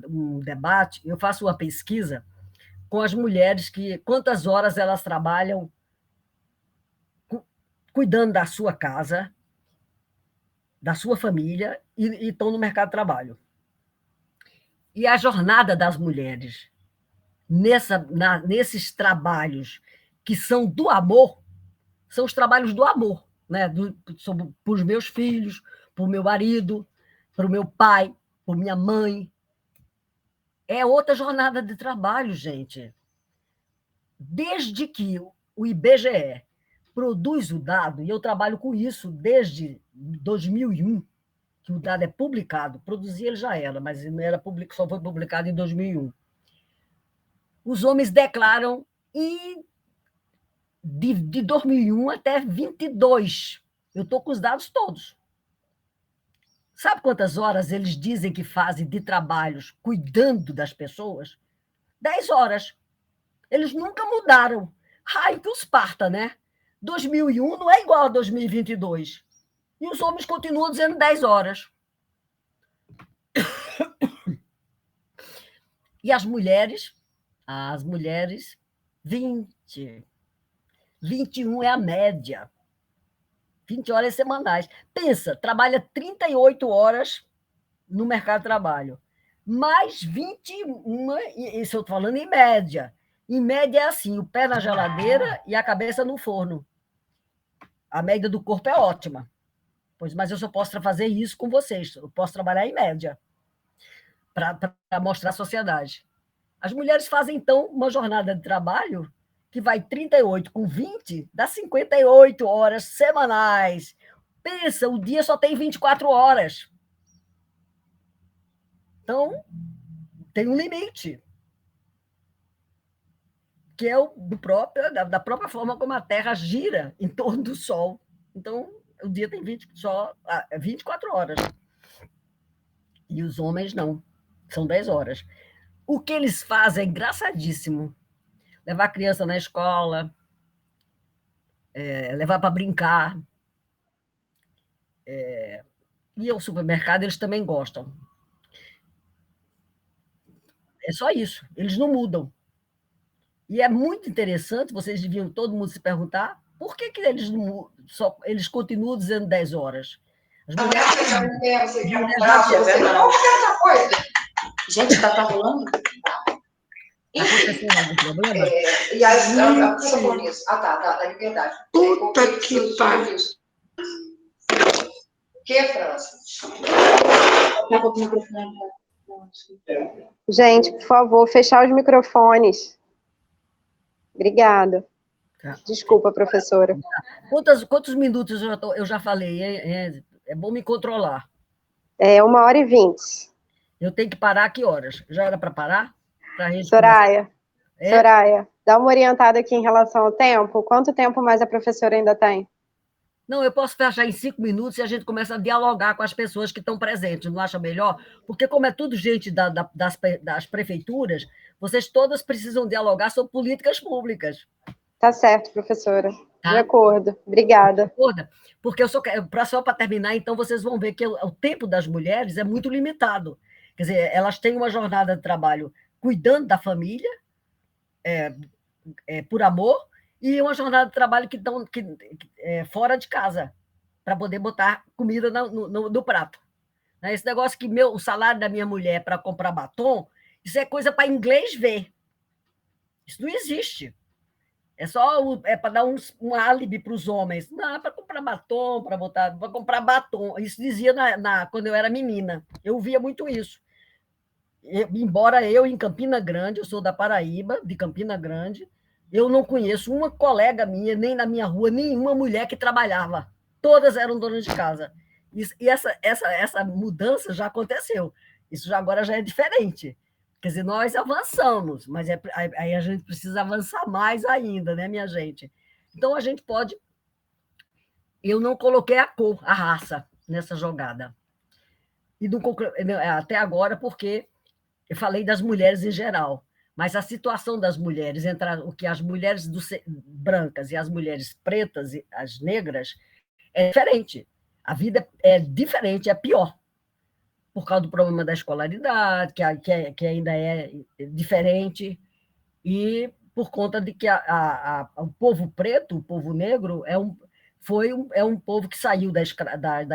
um debate, eu faço uma pesquisa com as mulheres, quantas horas elas trabalham cuidando da sua casa, da sua família, e estão no mercado de trabalho. E a jornada das mulheres nesses trabalhos que são do amor, são os trabalhos do amor, né? Para os meus filhos, para o meu marido, para o meu pai, para minha mãe. É outra jornada de trabalho, gente. Desde que o IBGE produz o dado, e eu trabalho com isso desde 2001, que o dado é publicado, produzir ele já era, mas só foi publicado em 2001. Os homens declaram de 2001 até 22. Eu estou com os dados todos. Sabe quantas horas eles dizem que fazem de trabalhos cuidando das pessoas? 10 horas. Eles nunca mudaram. Raio que os parta, né? 2001 não é igual a 2022. E os homens continuam dizendo 10 horas. E as mulheres, 20. 21 é a média. 20 horas semanais. Pensa, trabalha 38 horas no mercado de trabalho, mais 21, isso eu estou falando em média. Em média é assim, o pé na geladeira e a cabeça no forno. A média do corpo é ótima. Mas eu só posso fazer isso com vocês. Eu posso trabalhar em média para mostrar à sociedade. As mulheres fazem, então, uma jornada de trabalho que vai 38 com 20, dá 58 horas semanais. Pensa, o dia só tem 24 horas. Então, tem um limite, que é da própria forma como a Terra gira em torno do Sol. Então, o dia tem 24 horas. E os homens não, são 10 horas. O que eles fazem é engraçadíssimo. Levar a criança na escola, levar para brincar. E ao supermercado eles também gostam. É só isso, eles não mudam. E é muito interessante, vocês deviam todo mundo se perguntar, por que eles continuam dizendo 10 horas? As mulheres... Gente, tá rolando? E a pessoa falou isso. Da liberdade. Puta que pariu. Que, França? Gente, por favor, fechar os microfones. Obrigada. Desculpa, professora. Quantos minutos eu já falei? É bom me controlar. 1h20. Eu tenho que parar a que horas? Já era para parar? Soraya, dá uma orientada aqui em relação ao tempo. Quanto tempo mais a professora ainda tem? Não, eu posso fechar em 5 minutos e a gente começa a dialogar com as pessoas que estão presentes, não acha melhor? Porque como é tudo gente das prefeituras, vocês todas precisam dialogar sobre políticas públicas. Tá certo, professora. Tá? De acordo. Obrigada. Porque só para terminar, então, vocês vão ver que o tempo das mulheres é muito limitado. Quer dizer, elas têm uma jornada de trabalho cuidando da família, por amor, e uma jornada de trabalho que estão fora de casa, para poder botar comida no prato. Esse negócio que o salário da minha mulher para comprar batom, isso é coisa para inglês ver. Isso não existe. É para dar um álibi para os homens. Não, é para comprar batom, para comprar batom. Isso dizia quando eu era menina. Eu via muito isso. Embora eu, em Campina Grande, eu sou da Paraíba, de Campina Grande, eu não conheço uma colega minha, nem na minha rua, nenhuma mulher que trabalhava. Todas eram donas de casa. E essa mudança já aconteceu. Isso agora já é diferente. Quer dizer, nós avançamos, mas aí a gente precisa avançar mais ainda, né, minha gente? Então, a gente pode... Eu não coloquei a cor, a raça, nessa jogada. E não, até agora, porque eu falei das mulheres em geral, mas a situação das mulheres, entre o que as mulheres brancas e as mulheres pretas e as negras, é diferente. A vida é diferente, é pior, por causa do problema da escolaridade, que ainda é diferente, e por conta de que o povo preto, o povo negro, é um povo que saiu da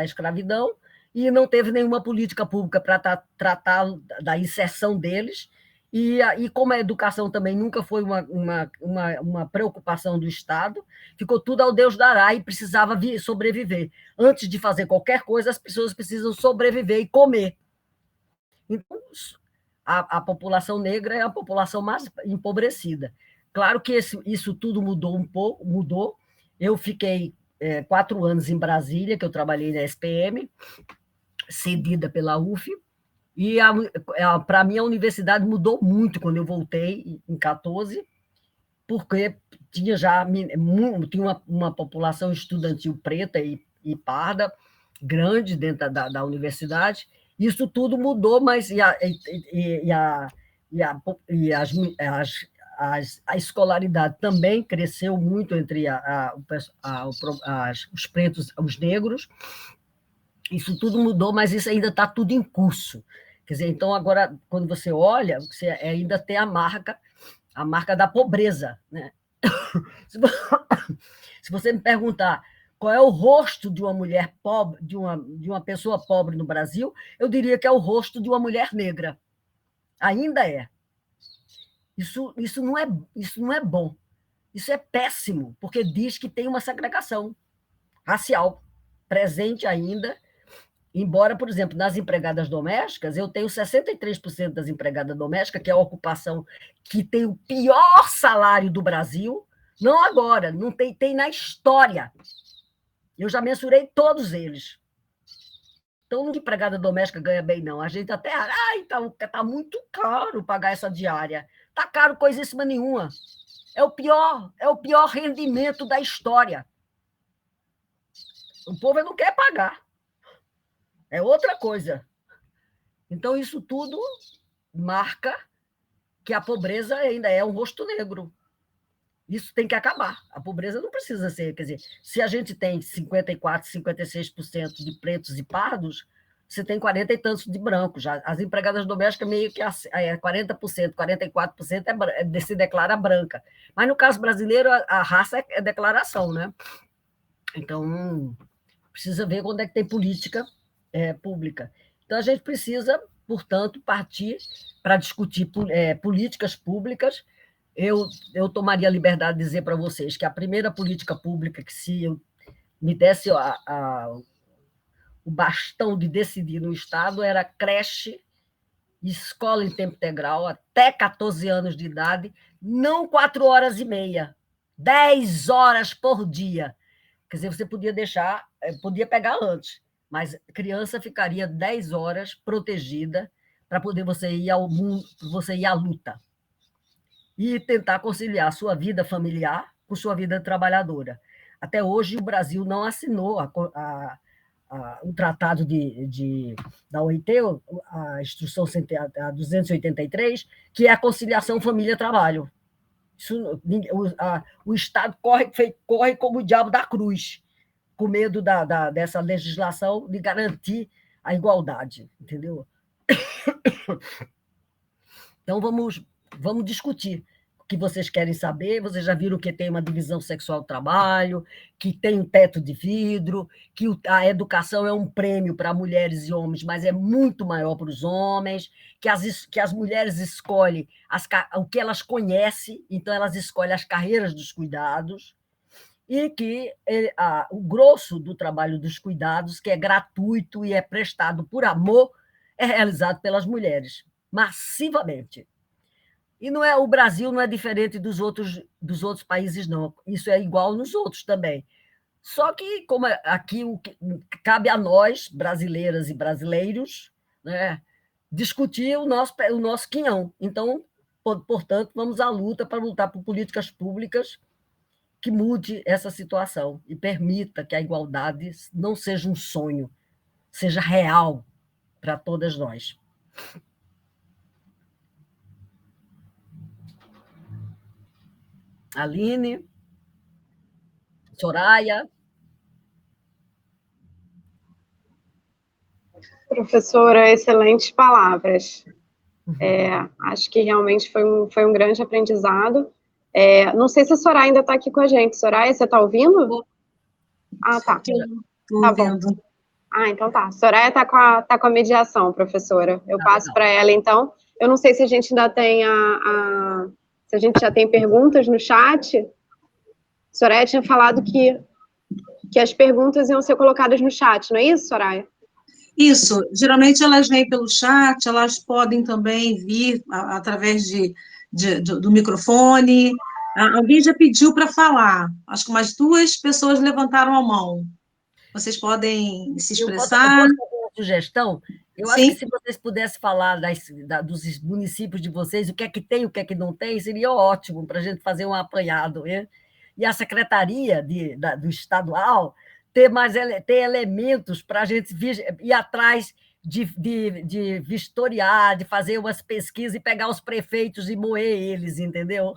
escravidão e não teve nenhuma política pública para tratar da inserção deles, e como a educação também nunca foi uma preocupação do Estado, ficou tudo ao Deus dará e precisava sobreviver. Antes de fazer qualquer coisa, as pessoas precisam sobreviver e comer. Então, a população negra é a população mais empobrecida. Claro que isso tudo mudou um pouco, mudou. Eu fiquei 4 anos em Brasília, que eu trabalhei na SPM, cedida pela UF, e para mim a universidade mudou muito quando eu voltei em 14, porque tinha uma população estudantil preta e parda grande dentro da universidade. Isso tudo mudou, mas a escolaridade também cresceu muito entre os pretos e os negros. Isso tudo mudou, mas isso ainda está tudo em curso. Quer dizer, então, agora, quando você olha, você ainda tem a marca da pobreza, né? Se você me perguntar qual é o rosto de uma mulher pobre, de uma pessoa pobre no Brasil, eu diria que é o rosto de uma mulher negra. Ainda é. Isso não é bom. Isso é péssimo, porque diz que tem uma segregação racial presente ainda, embora, por exemplo, nas empregadas domésticas, eu tenho 63% das empregadas domésticas, que é a ocupação que tem o pior salário do Brasil, não agora, não tem na história. Eu já mensurei todos eles. Então, não empregada doméstica ganha bem, não. A gente até... tá muito caro pagar essa diária. Tá caro coisíssima nenhuma. É o pior rendimento da história. O povo não quer pagar. É outra coisa. Então, isso tudo marca que a pobreza ainda é um rosto negro. Isso tem que acabar. A pobreza não precisa ser... Quer dizer, se a gente tem 54%, 56% de pretos e pardos, você tem 40 e tantos de brancos. As empregadas domésticas, meio que 40%, 44% se declara branca. Mas, no caso brasileiro, a raça é declaração, né? Então, precisa ver quando é que tem política pública. Então, a gente precisa, portanto, partir para discutir políticas públicas. Eu tomaria a liberdade de dizer para vocês que a primeira política pública que, se eu me desse o bastão de decidir no Estado, era creche, escola em tempo integral, até 14 anos de idade, não 4 horas e meia, 10 horas por dia. Quer dizer, você podia pegar antes, mas a criança ficaria 10 horas protegida para poder você ir ao mundo, você ir à luta. E tentar conciliar sua vida familiar com sua vida trabalhadora. Até hoje, o Brasil não assinou o tratado da OIT, a Instrução 283, que é a conciliação família-trabalho. O Estado corre como o diabo da cruz, com medo dessa legislação de garantir a igualdade, entendeu? Então, vamos discutir o que vocês querem saber. Vocês já viram que tem uma divisão sexual do trabalho, que tem um teto de vidro, que a educação é um prêmio para mulheres e homens, mas é muito maior para os homens, que as mulheres escolhem o que elas conhecem, então elas escolhem as carreiras dos cuidados, e que o grosso do trabalho dos cuidados, que é gratuito e é prestado por amor, é realizado pelas mulheres, massivamente. E o Brasil não é diferente dos outros países, não. Isso é igual nos outros também. Só que, como aqui cabe a nós, brasileiras e brasileiros, né, discutir o nosso quinhão. Então, portanto, vamos à luta para lutar por políticas públicas que mude essa situação e permita que a igualdade não seja um sonho, seja real para todas nós. Aline, Soraya. Professora, excelentes palavras. Acho que realmente foi um grande aprendizado. Não sei se a Soraya ainda está aqui com a gente. Soraya, você está ouvindo? Ah, tá. Tá bom. Então tá. Soraya está com a mediação, professora. Eu passo para ela, então. Eu não sei se a gente ainda tem se a gente já tem perguntas no chat. Soraya tinha falado que as perguntas iam ser colocadas no chat, não é isso, Soraya? Isso, geralmente elas vêm pelo chat, elas podem também vir através do microfone. Alguém já pediu para falar, acho que umas 2 pessoas levantaram a mão. Vocês podem se expressar. Eu posso fazer uma sugestão? Eu acho Sim. que se vocês pudessem falar dos municípios de vocês, o que é que tem, o que é que não tem, seria ótimo para a gente fazer um apanhado. Né? E a secretaria do estadual ter elementos para a gente ir atrás de vistoriar, de fazer umas pesquisas e pegar os prefeitos e moer eles, entendeu?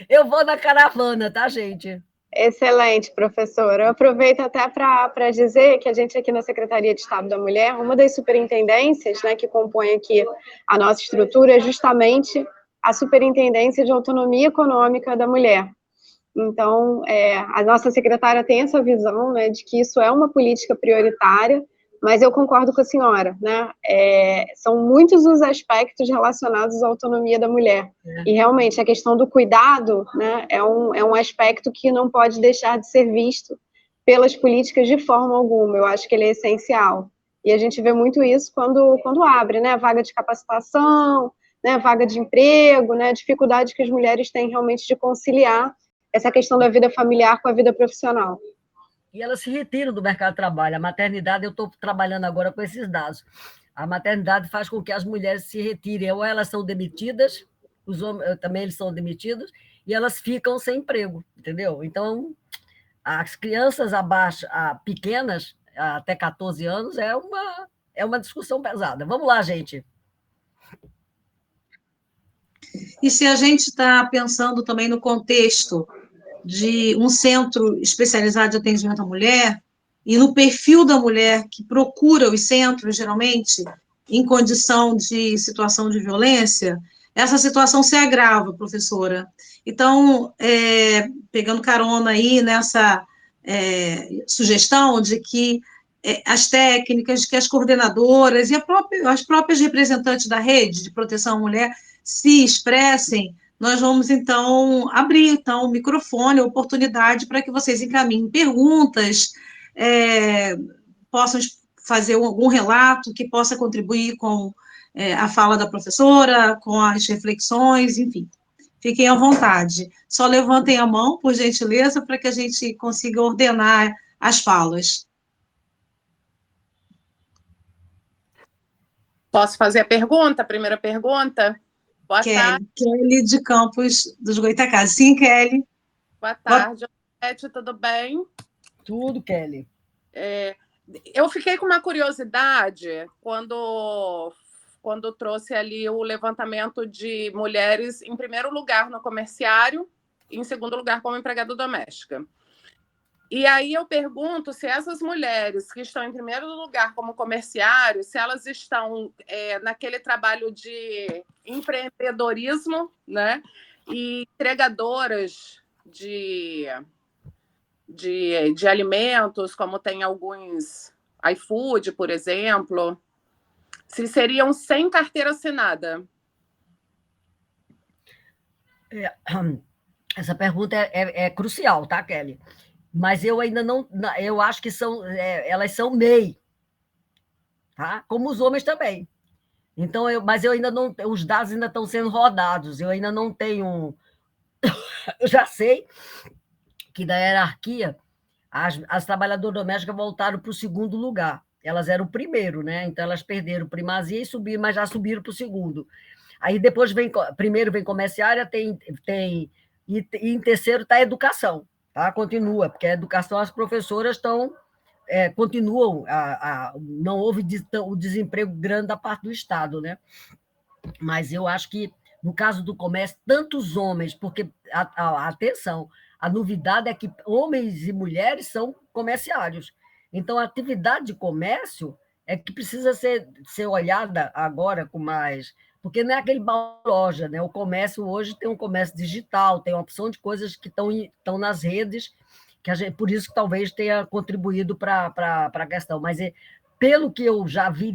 Eu vou na caravana, tá, gente? Excelente, professora. Eu aproveito até para dizer que a gente aqui na Secretaria de Estado da Mulher, uma das superintendências, né, que compõe aqui a nossa estrutura é justamente a Superintendência de Autonomia Econômica da Mulher. Então, a nossa secretária tem essa visão, né, de que isso é uma política prioritária, mas eu concordo com a senhora, né? São muitos os aspectos relacionados à autonomia da mulher. E, realmente, a questão do cuidado, né, é um aspecto que não pode deixar de ser visto pelas políticas de forma alguma. Eu acho que ele é essencial. E a gente vê muito isso quando abre, né, vaga de capacitação, né, vaga de emprego, né, dificuldade que as mulheres têm realmente de conciliar essa questão da vida familiar com a vida profissional. E elas se retiram do mercado de trabalho. A maternidade, eu estou trabalhando agora com esses dados. A maternidade faz com que as mulheres se retirem, ou elas são demitidas, os homens também eles são demitidos, e elas ficam sem emprego, entendeu? Então, as crianças pequenas, até 14 anos, é uma discussão pesada. Vamos lá, gente. E se a gente está pensando também no contexto de um centro especializado de atendimento à mulher, e no perfil da mulher que procura os centros, geralmente, em condição de situação de violência, essa situação se agrava, professora. Então, pegando carona aí nessa sugestão de que as técnicas, que as coordenadoras e as próprias representantes da rede de proteção à mulher se expressem, nós vamos, então, abrir então, o microfone, a oportunidade para que vocês encaminhem perguntas, possam fazer algum relato que possa contribuir com a fala da professora, com as reflexões, enfim. Fiquem à vontade. Só levantem a mão, por gentileza, para que a gente consiga ordenar as falas. Posso fazer a pergunta? A primeira pergunta? Boa tarde. Kelly de Campos dos Goitacazes. Sim, Kelly. Boa tarde, Odete, tudo bem? Tudo, Kelly. Eu fiquei com uma curiosidade quando trouxe ali o levantamento de mulheres, em primeiro lugar, no comerciário, e em segundo lugar, como empregada doméstica. E aí eu pergunto se essas mulheres que estão em primeiro lugar como comerciário, se elas estão naquele trabalho de empreendedorismo, né? E entregadoras de alimentos, como tem alguns iFood, por exemplo, se seriam sem carteira assinada. Essa pergunta é crucial, tá, Kelly? Mas eu ainda não, eu acho que elas são MEI, tá? Como os homens também. Então, mas eu ainda não, os dados ainda estão sendo rodados, eu ainda não tenho, eu já sei que da hierarquia as trabalhadoras domésticas voltaram para o segundo lugar. elas eram o primeiro, né? Então elas perderam primazia e subiram, mas já subiram para o segundo. Aí depois primeiro vem comerciária, e em terceiro está a educação, tá? Continua, porque a educação, as professoras continuam, não houve o desemprego grande da parte do Estado, né? Mas eu acho que, no caso do comércio, tantos homens, porque, atenção, a novidade é que homens e mulheres são comerciários. Então, a atividade de comércio é que precisa ser olhada agora com mais... Porque não é aquele loja, né? O comércio hoje tem um comércio digital, tem uma opção de coisas que estão nas redes, por isso que talvez tenha contribuído para a questão. Mas, pelo que eu já vi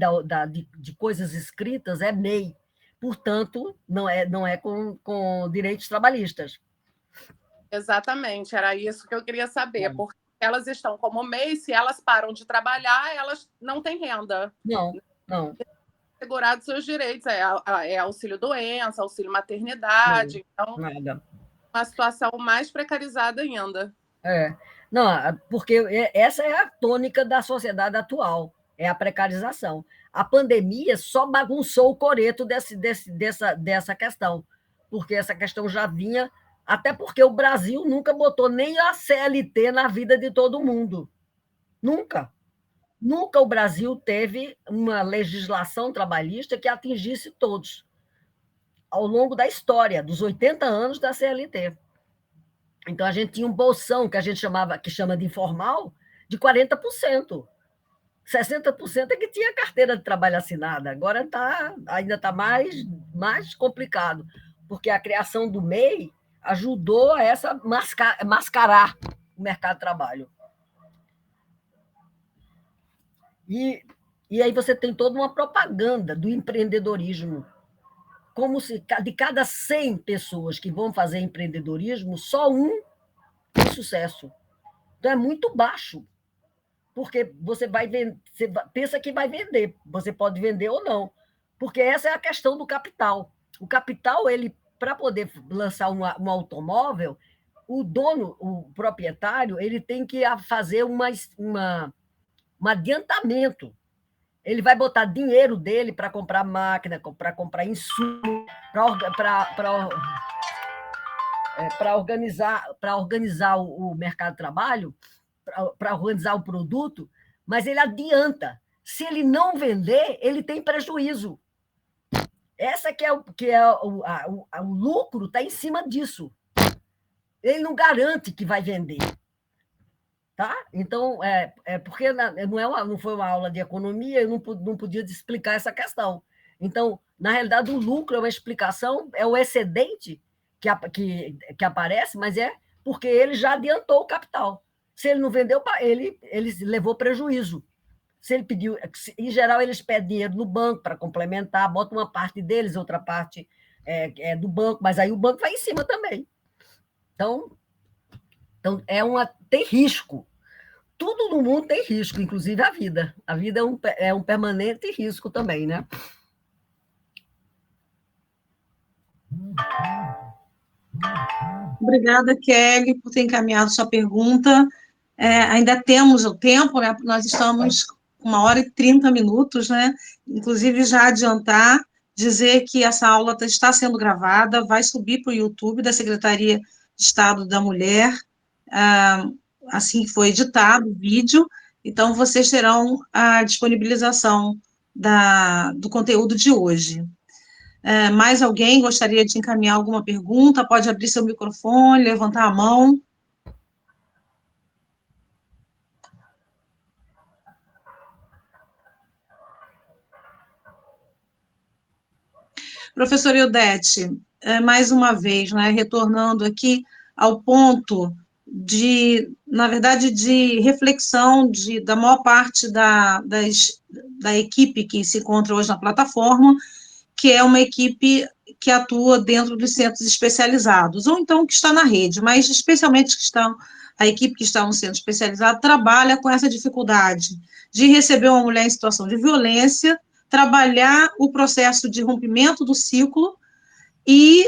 de coisas escritas, é MEI. Portanto, não é com direitos trabalhistas. Exatamente, era isso que eu queria saber, porque elas estão como MEI, se elas param de trabalhar, elas não têm renda. Não. Segurados seus direitos, é auxílio-doença, auxílio-maternidade, então, uma situação mais precarizada ainda. Não, porque essa é a tônica da sociedade atual, é a precarização. A pandemia só bagunçou o coreto dessa questão, porque essa questão já vinha, até porque o Brasil nunca botou nem a CLT na vida de todo mundo. Nunca. Nunca o Brasil teve uma legislação trabalhista que atingisse todos, ao longo da história, dos 80 anos da CLT. Então, a gente tinha um bolsão, que chama de informal, de 40%. 60% é que tinha carteira de trabalho assinada. Agora ainda está mais complicado, porque a criação do MEI ajudou a mascarar o mercado de trabalho. E aí você tem toda uma propaganda do empreendedorismo, como se de cada 100 pessoas que vão fazer empreendedorismo, só um tem sucesso. Então, é muito baixo, porque você pensa que vai vender, você pode vender ou não, porque essa é a questão do capital. O capital, para poder lançar um automóvel, o proprietário, ele tem que fazer um adiantamento. Ele vai botar dinheiro dele para comprar máquina, para comprar insumo, para organizar o mercado de trabalho, para organizar o produto, mas ele adianta. Se ele não vender, ele tem prejuízo. Essa o lucro está em cima disso. Ele não garante que vai vender. Tá? Então, porque não foi uma aula de economia, eu não podia explicar essa questão. Então, na realidade, o lucro é uma explicação, é o excedente que aparece, mas é porque ele já adiantou o capital. Se ele não vendeu, ele levou prejuízo. Se ele pediu, em geral, eles pedem dinheiro no banco para complementar, botam uma parte deles, outra parte é do banco, mas aí o banco vai em cima também. Então tem risco. Tudo no mundo tem risco, inclusive a vida. A vida é um permanente risco também, né? Obrigada, Kelly, por ter encaminhado sua pergunta. Ainda temos o tempo, né? Nós estamos com 1h30, né? Inclusive, já adiantar, dizer que essa aula está sendo gravada, vai subir para o YouTube da Secretaria de Estado da Mulher, assim que foi editado o vídeo, então vocês terão a disponibilização do conteúdo de hoje. Mais alguém gostaria de encaminhar alguma pergunta? Pode abrir seu microfone, levantar a mão. Professora Ildete, mais uma vez, né, retornando aqui ao ponto na verdade, de reflexão da maior parte da equipe que se encontra hoje na plataforma, que é uma equipe que atua dentro dos centros especializados, ou então que está na rede, mas especialmente a equipe que está no centro especializado trabalha com essa dificuldade de receber uma mulher em situação de violência, trabalhar o processo de rompimento do ciclo e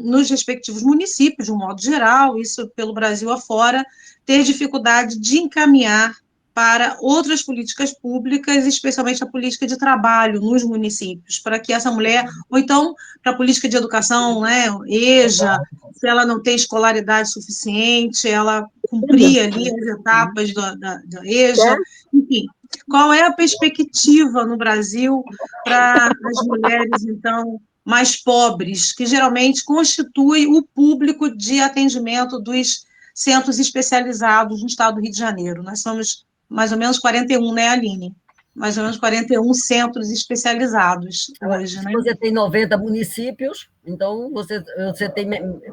nos respectivos municípios, de um modo geral, isso pelo Brasil afora, ter dificuldade de encaminhar para outras políticas públicas, especialmente a política de trabalho nos municípios, para que essa mulher, ou então para a política de educação, né, EJA, se ela não tem escolaridade suficiente, ela cumprir ali as etapas da EJA, enfim. Qual é a perspectiva no Brasil para as mulheres, então, mais pobres, que geralmente constitui o público de atendimento dos centros especializados no estado do Rio de Janeiro? Nós somos mais ou menos 41, né, Aline? Mais ou menos 41 centros especializados hoje, né? Você tem 90 municípios, então você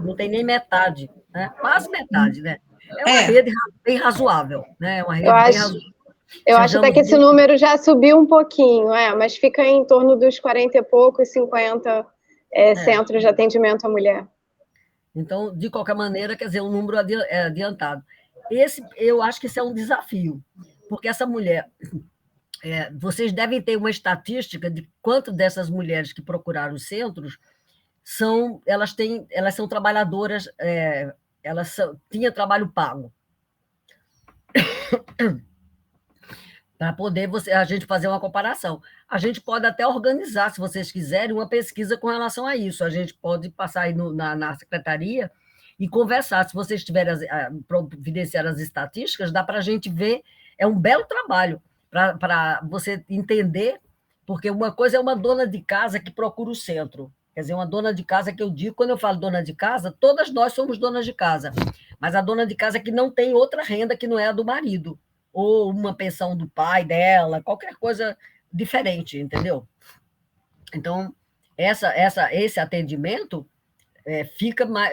não tem nem metade, né? Quase metade, né? É uma rede bem razoável, né? É uma rede bem razoável. Eu acho até que esse número já subiu um pouquinho, mas fica em torno dos 40 e poucos, 50 centros de atendimento à mulher. Então, de qualquer maneira, quer dizer, um número adiantado. Eu acho que isso é um desafio, porque essa mulher... vocês devem ter uma estatística de quanto dessas mulheres que procuraram os centros elas são trabalhadoras, tinham trabalho pago. Para poder a gente fazer uma comparação. A gente pode até organizar, se vocês quiserem, uma pesquisa com relação a isso. A gente pode passar aí na secretaria e conversar. Se vocês tiverem providenciar as estatísticas, dá para a gente ver, é um belo trabalho para você entender, porque uma coisa é uma dona de casa que procura o centro. Quer dizer, uma dona de casa que eu digo, quando eu falo dona de casa, todas nós somos donas de casa, mas a dona de casa que não tem outra renda que não é a do marido, ou uma pensão do pai dela, qualquer coisa diferente, entendeu? Então, esse atendimento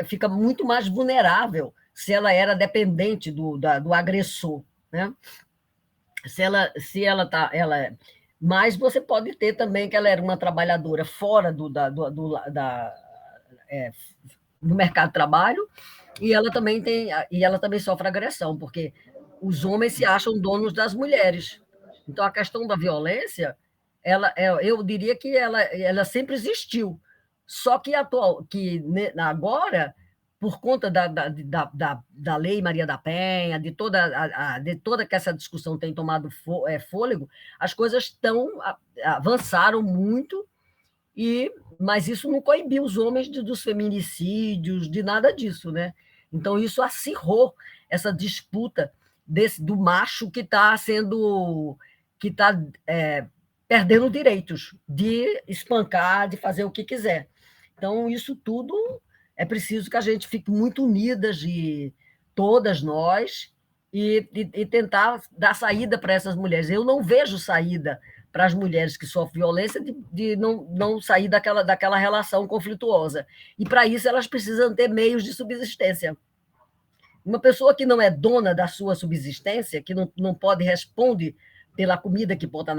fica muito mais vulnerável se ela era dependente do agressor, né? Mas você pode ter também que ela era uma trabalhadora fora do mercado de trabalho, e ela também sofre agressão, porque os homens se acham donos das mulheres. Então, a questão da violência, eu diria que ela sempre existiu, só que agora, por conta da Lei Maria da Penha, de toda que essa discussão tem tomado fôlego, as coisas avançaram muito, mas isso não coibiu os homens dos feminicídios, de nada disso, né? Então, isso acirrou essa disputa do macho que está perdendo direitos de espancar, de fazer o que quiser. Então, isso tudo é preciso que a gente fique muito unidas, todas nós, e tentar dar saída para essas mulheres. Eu não vejo saída para as mulheres que sofrem violência de não sair daquela relação conflituosa. E, para isso, elas precisam ter meios de subsistência. Uma pessoa que não é dona da sua subsistência, que não pode responder pela comida que bota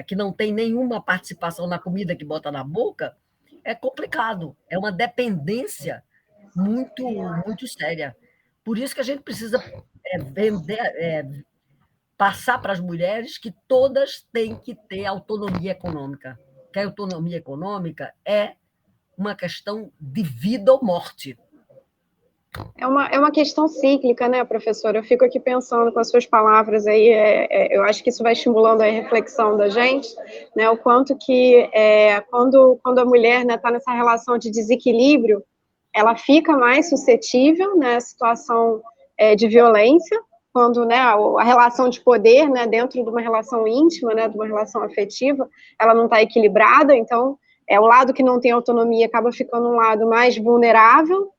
que não tem nenhuma participação na comida que bota na boca, é complicado. É uma dependência muito, muito séria. Por isso que a gente precisa passar para as mulheres que todas têm que ter autonomia econômica. Que a autonomia econômica é uma questão de vida ou morte. É uma questão cíclica, né, professora? Eu fico aqui pensando com as suas palavras aí, eu acho que isso vai estimulando a reflexão da gente, né, o quanto que quando a mulher está nessa relação de desequilíbrio, ela fica mais suscetível, né, à situação de violência, quando, né, a relação de poder, né, dentro de uma relação íntima, né, de uma relação afetiva, ela não está equilibrada, então o lado que não tem autonomia acaba ficando um lado mais vulnerável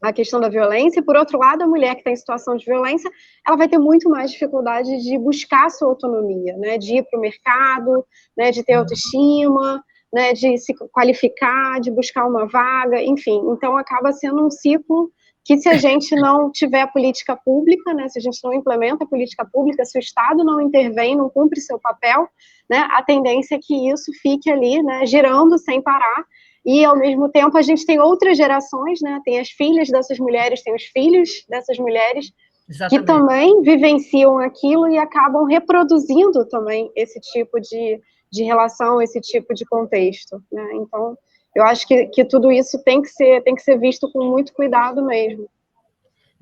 a questão da violência, e por outro lado, a mulher que está em situação de violência, ela vai ter muito mais dificuldade de buscar a sua autonomia, né, de ir para o mercado, né, de ter autoestima, né, de se qualificar, de buscar uma vaga, enfim, então acaba sendo um ciclo que, se a gente não tiver política pública, né, se a gente não implementa a política pública, se o Estado não intervém, não cumpre seu papel, né, a tendência é que isso fique ali, né, girando sem parar. E, ao mesmo tempo, a gente tem outras gerações, né? Tem as filhas dessas mulheres, tem os filhos dessas mulheres, exatamente, que também vivenciam aquilo e acabam reproduzindo também esse tipo de relação, esse tipo de contexto, né? Então, eu acho que tudo isso tem que ser visto com muito cuidado mesmo.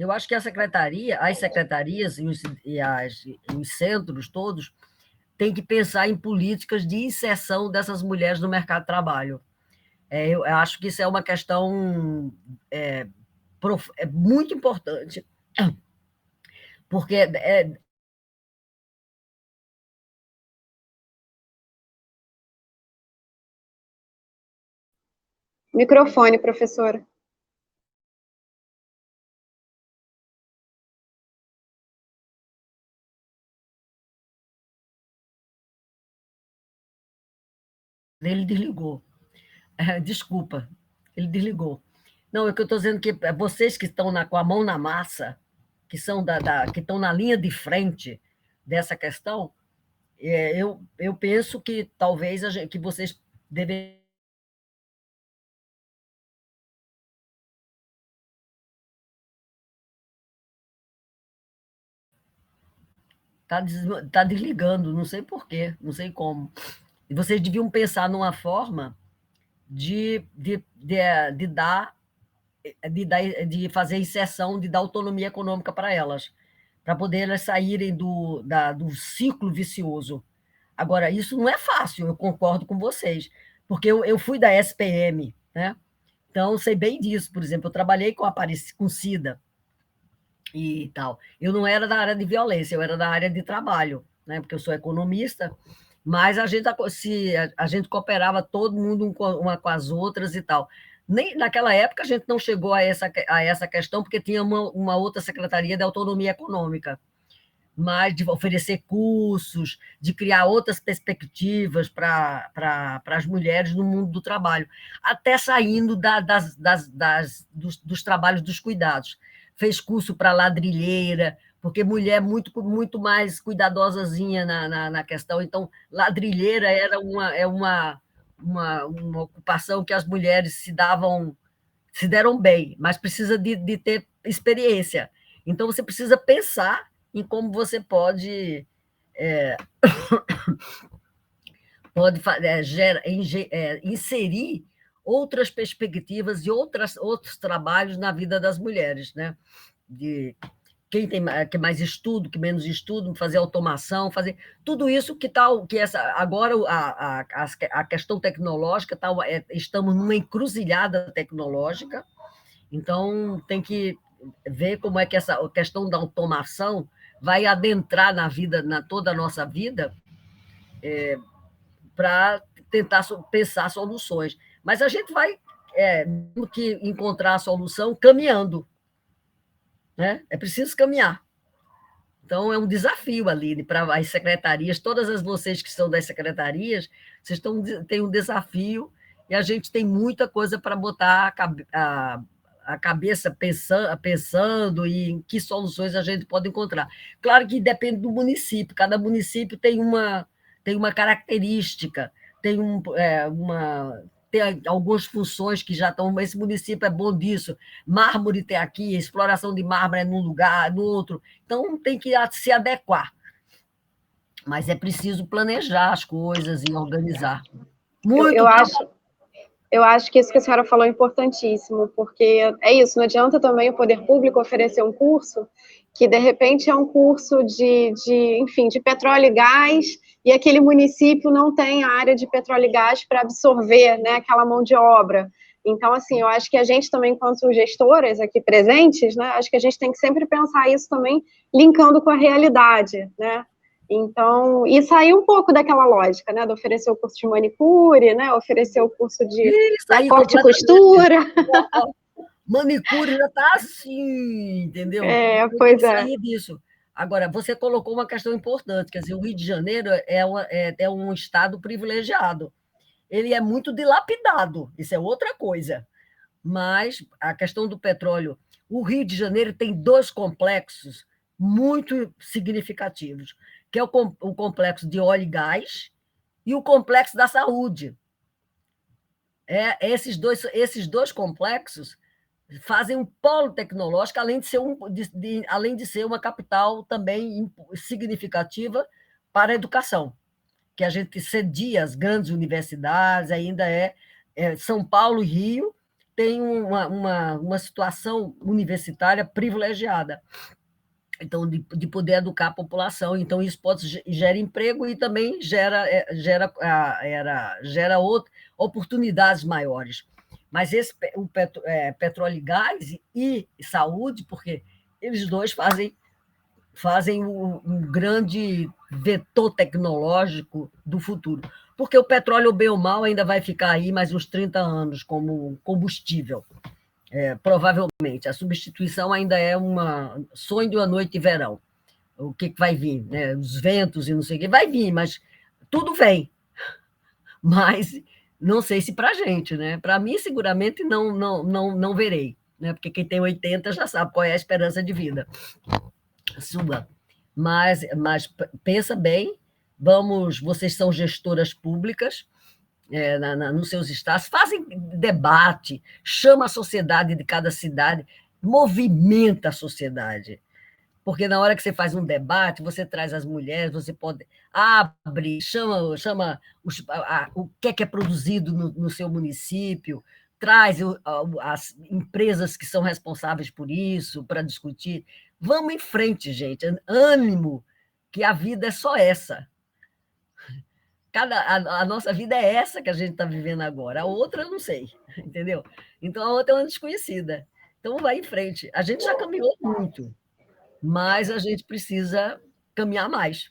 Eu acho que as secretarias os centros todos têm que pensar em políticas de inserção dessas mulheres no mercado de trabalho. Eu acho que isso é uma questão muito importante, porque Microfone, professora. ele desligou. Desculpa, ele desligou. Não, é que eu estou dizendo que vocês que estão com a mão na massa, que são que estão na linha de frente dessa questão, eu penso que talvez que vocês devem. Tá desligando, não sei por quê, não sei como. E vocês deviam pensar numa forma de fazer inserção, de dar autonomia econômica para elas, para poder elas saírem do ciclo vicioso. Agora, isso não é fácil, eu concordo com vocês, porque eu fui da SPM, né? Então, sei bem disso. Por exemplo, eu trabalhei com SIDA e tal. Eu não era da área de violência, eu era da área de trabalho, né? Porque eu sou economista, mas a gente cooperava todo mundo uma com as outras e tal. Nem naquela época a gente não chegou a essa questão, porque tinha uma outra secretaria de autonomia econômica, mas de oferecer cursos, de criar outras perspectivas para as mulheres no mundo do trabalho, até saindo dos trabalhos dos cuidados. Fez curso para ladrilheira, porque mulher é muito mais cuidadosazinha na questão. Então, ladrilheira era uma ocupação que as mulheres se deram bem, mas precisa de ter experiência. Então, você precisa pensar em como você pode inserir outras perspectivas e outros trabalhos na vida das mulheres, né? De quem tem que mais estudo, que menos estudo, fazer automação, fazer tudo isso agora a questão tecnológica estamos numa encruzilhada tecnológica, então tem que ver como é que essa questão da automação vai adentrar na toda a nossa vida para tentar pensar soluções. Mas a gente vai que encontrar a solução caminhando, né? É preciso caminhar. Então, é um desafio, Aline, para as secretarias, todas vocês que são das secretarias, vocês têm um desafio e a gente tem muita coisa para botar a cabeça pensando em que soluções a gente pode encontrar. Claro que depende do município, cada município tem uma característica, tem algumas funções que já estão. Esse município é bom disso, mármore tem aqui, exploração de mármore é num lugar, no outro. Então, tem que se adequar. Mas é preciso planejar as coisas e organizar. Eu acho que isso que a senhora falou é importantíssimo, porque é isso, não adianta também o poder público oferecer um curso que, de repente, é um curso enfim, de petróleo e gás, e aquele município não tem a área de petróleo e gás para absorver, né, aquela mão de obra. Então, assim, eu acho que a gente também, enquanto gestoras aqui presentes, né, acho que a gente tem que sempre pensar isso também, linkando com a realidade, né? Então, e sair um pouco daquela lógica, né, de oferecer o curso de manicure, né, oferecer o curso de corte e costura. Manicure já está assim, entendeu? Pois é. Sair disso. Agora, você colocou uma questão importante, quer dizer, o Rio de Janeiro é um estado privilegiado. Ele é muito dilapidado, isso é outra coisa. Mas a questão do petróleo, o Rio de Janeiro tem 2 complexos muito significativos, que é o complexo de óleo e gás e o complexo da saúde. Esses dois complexos fazem um polo tecnológico, além de ser uma capital também significativa para a educação, que a gente cedia as grandes universidades, ainda São Paulo e Rio tem uma situação universitária privilegiada, então, de poder educar a população. Então, isso gera emprego e também gera oportunidades maiores. Mas o petróleo e gás e saúde, porque eles dois fazem um grande vetor tecnológico do futuro. Porque o petróleo, bem ou mal, ainda vai ficar aí mais uns 30 anos como combustível. Provavelmente. A substituição ainda é sonho de uma noite de verão. O que vai vir? Né? Os ventos e não sei o que. Vai vir, mas tudo vem. Mas não sei se para a gente. Né? Para mim, seguramente, não verei. Né? Porque quem tem 80 já sabe qual é a esperança de vida sua. Mas pensa bem, vocês são gestoras públicas, nos seus estados, fazem debate, chama a sociedade de cada cidade, movimenta a sociedade. Porque na hora que você faz um debate, você traz as mulheres, você pode abrir, chama o que é produzido no seu município, traz as empresas que são responsáveis por isso, para discutir. Vamos em frente, gente. Ânimo, que a vida é só essa. A nossa vida é essa que a gente está vivendo agora. A outra, eu não sei, entendeu? Então, a outra é uma desconhecida. Então, vai em frente. A gente já caminhou muito, mas a gente precisa caminhar mais.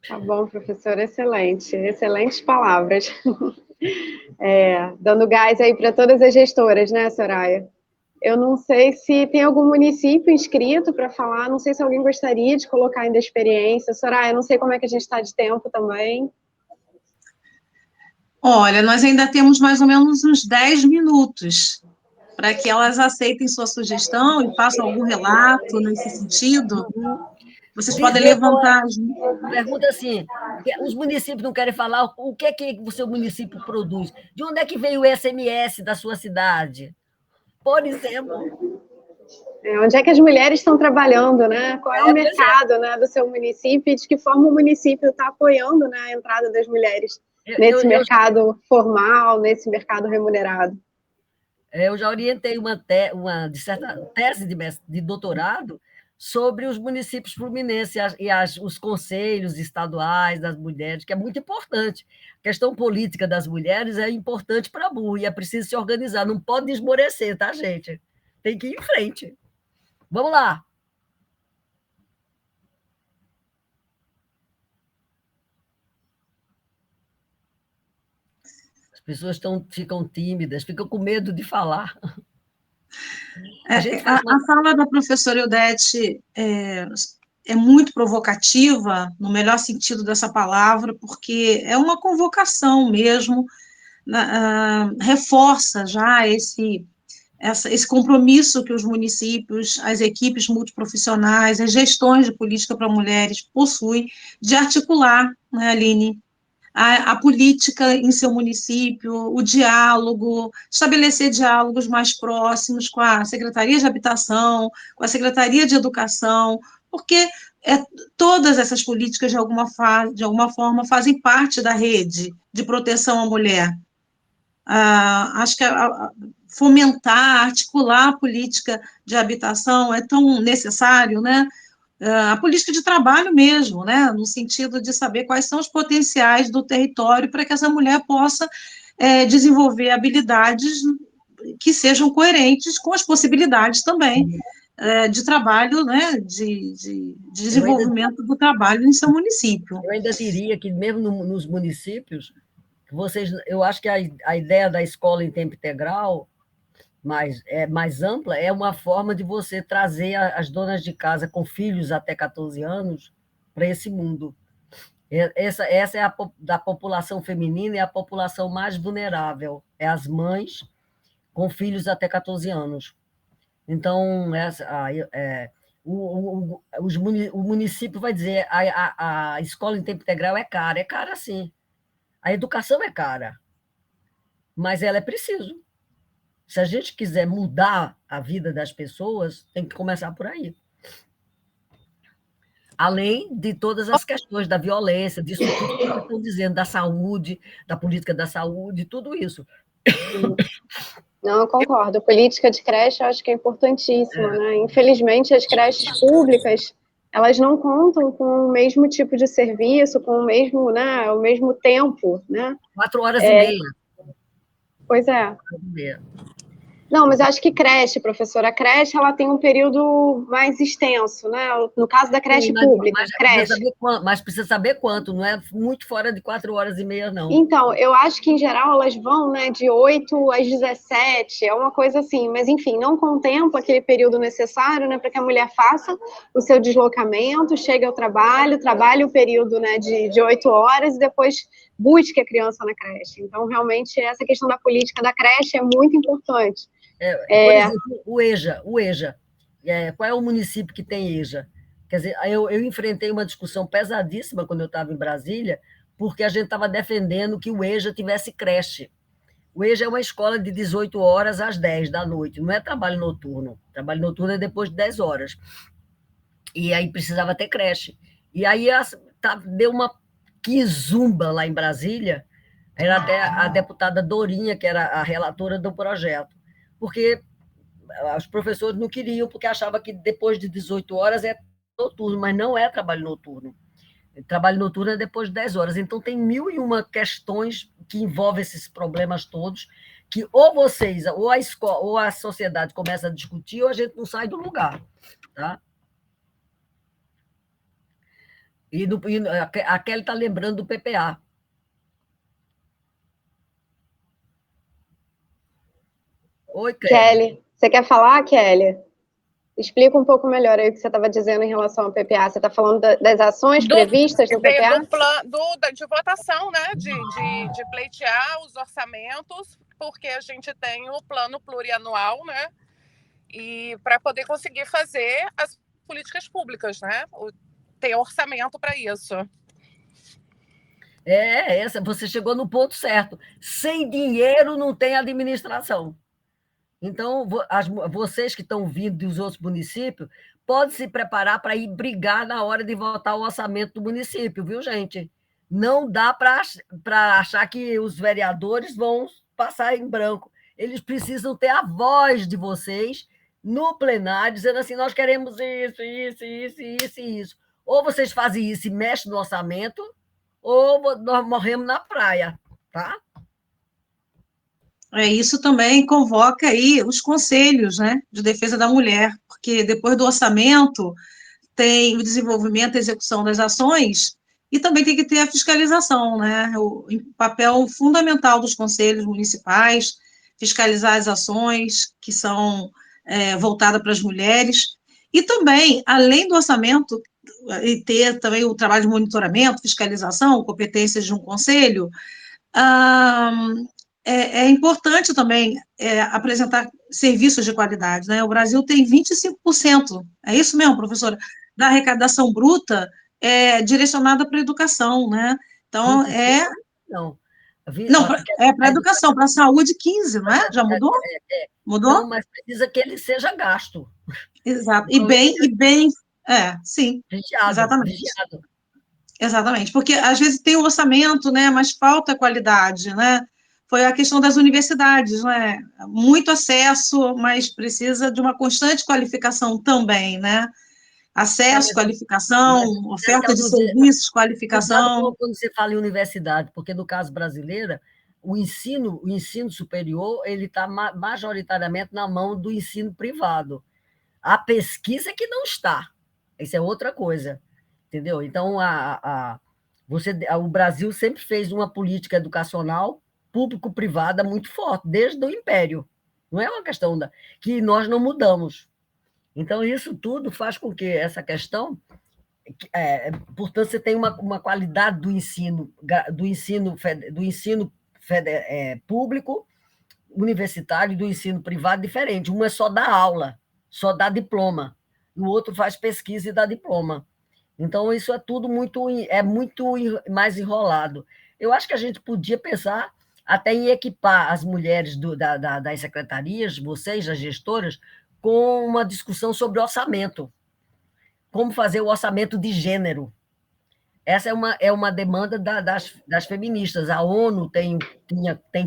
Tá bom, professora, excelente. Excelentes palavras. Dando gás aí para todas as gestoras, né, Soraya? Eu não sei se tem algum município inscrito para falar, não sei se alguém gostaria de colocar ainda a experiência. Soraya, não sei como é que a gente está de tempo também. Olha, nós ainda temos mais ou menos uns 10 minutos para que elas aceitem sua sugestão e façam algum relato nesse sentido. Vocês podem levantar... Pergunta assim, os municípios não querem falar o que é que o seu município produz? De onde é que veio o SMS da sua cidade? Por exemplo. Onde é que as mulheres estão trabalhando, né? Qual é o mercado né, do seu município e de que forma o município está apoiando né, a entrada das mulheres nesse mercado formal, nesse mercado remunerado? Eu já orientei uma tese de doutorado sobre os municípios fluminenses e os conselhos estaduais das mulheres, que é muito importante. A questão política das mulheres é importante para a BUR, e é preciso se organizar, não pode esmorecer, tá, gente? Tem que ir em frente. Vamos lá. As pessoas ficam tímidas, ficam com medo de falar. A fala da professora Eudete é muito provocativa, no melhor sentido dessa palavra, porque é uma convocação mesmo, reforça já esse compromisso que os municípios, as equipes multiprofissionais, as gestões de política para mulheres possuem de articular, né, Aline, a política em seu município, o diálogo, estabelecer diálogos mais próximos com a Secretaria de Habitação, com a Secretaria de Educação, porque todas essas políticas, de alguma forma, fazem parte da rede de proteção à mulher. Acho que fomentar, articular a política de habitação é tão necessário, né? A política de trabalho mesmo, né, no sentido de saber quais são os potenciais do território para que essa mulher possa desenvolver habilidades que sejam coerentes com as possibilidades também de trabalho, né, de desenvolvimento do trabalho em seu município. Eu ainda diria que, mesmo nos municípios, eu acho que a ideia da escola em tempo integral mais ampla, é uma forma de você trazer as donas de casa com filhos até 14 anos para esse mundo. Essa é da população feminina, é a população mais vulnerável, é as mães com filhos até 14 anos. Então, o município vai dizer a escola em tempo integral é cara sim. A educação é cara, mas ela é preciso. Se a gente quiser mudar a vida das pessoas, tem que começar por aí. Além de todas as questões da violência, disso tudo que estão dizendo, da saúde, da política da saúde, tudo isso. Não, eu concordo. Política de creche eu acho que é importantíssima, né? Infelizmente, as creches públicas, elas não contam com o mesmo tipo de serviço, com o mesmo, né, o mesmo tempo, né? 4h30. Pois é. Não, mas eu acho que creche, professora, a creche ela tem um período mais extenso, né? No caso da creche pública, creche. Mas precisa saber quanto, não é muito fora de 4h30, não. Então, eu acho que, em geral, elas vão, né, de 8 às 17, é uma coisa assim, mas, enfim, não contempla aquele período necessário, né, para que a mulher faça o seu deslocamento, chegue ao trabalho, trabalhe o período, né, de 8 horas e depois busque a criança na creche. Então, realmente, essa questão da política da creche é muito importante. Por exemplo, o EJA. Qual é o município que tem EJA? Quer dizer, eu enfrentei uma discussão pesadíssima quando eu estava em Brasília, porque a gente estava defendendo que o EJA tivesse creche. O EJA é uma escola de 18 horas às 10 da noite, não é trabalho noturno. Trabalho noturno é depois de 10 horas. E aí precisava ter creche. E aí deu uma quizumba lá em Brasília, era até a deputada Dorinha, que era a relatora do projeto, porque os professores não queriam, porque achavam que depois de 18 horas é noturno, mas não é trabalho noturno. Trabalho noturno é depois de 10 horas. Então, tem 1001 questões que envolvem esses problemas todos, que ou vocês, ou a escola, ou a sociedade começa a discutir, ou a gente não sai do lugar. Tá? E a Kelly está lembrando do PPA. Oi, Kelly. Você quer falar, Kelly? Explica um pouco melhor aí o que você estava dizendo em relação ao PPA. Você está falando das ações previstas no PPA? De votação, né? De pleitear os orçamentos, porque a gente tem o plano plurianual, né? E para poder conseguir fazer as políticas públicas, né? Ter orçamento para isso. Você chegou no ponto certo. Sem dinheiro não tem administração. Então, vocês que estão vindo dos outros municípios, podem se preparar para ir brigar na hora de votar o orçamento do município, viu, gente? Não dá para achar que os vereadores vão passar em branco. Eles precisam ter a voz de vocês no plenário, dizendo assim, nós queremos isso, isso, isso, isso e isso. Ou vocês fazem isso e mexem no orçamento, ou nós morremos na praia, tá? Isso também convoca aí os conselhos, né, de defesa da mulher, porque depois do orçamento tem o desenvolvimento e execução das ações e também tem que ter a fiscalização, né, o papel fundamental dos conselhos municipais, fiscalizar as ações que são voltadas para as mulheres e também, além do orçamento, e ter também o trabalho de monitoramento, fiscalização, competências de um conselho, é importante também apresentar serviços de qualidade, né? O Brasil tem 25%, é isso mesmo, professora, da arrecadação bruta direcionada para a educação, né? Então, Não, para a educação, para a saúde, 15%, não é? Já mudou? Mudou? Não, mas precisa que ele seja gasto. Exato, e bem, sim, vigiado, exatamente. Vigiado. Exatamente, porque às vezes tem o orçamento, né, mas falta qualidade, né? Foi a questão das universidades, né? Muito acesso, mas precisa de uma constante qualificação também, né? Acesso, qualificação, oferta de serviços, qualificação. Quando você fala em universidade, porque no caso brasileiro, o ensino superior ele está majoritariamente na mão do ensino privado. A pesquisa que não está. Isso é outra coisa. Entendeu? Então, o Brasil sempre fez uma política educacional público-privada muito forte, desde o Império. Não é uma questão que nós não mudamos. Então, isso tudo faz com que essa questão... portanto, você tem uma qualidade do ensino público, universitário e do ensino privado diferente. Um é só dar aula, só dá diploma. O outro faz pesquisa e dá diploma. Então, isso é tudo muito mais enrolado. Eu acho que a gente podia pensar até em equipar as mulheres das secretarias, vocês, as gestoras, com uma discussão sobre orçamento. Como fazer o orçamento de gênero. essa é uma demanda das feministas. A ONU tem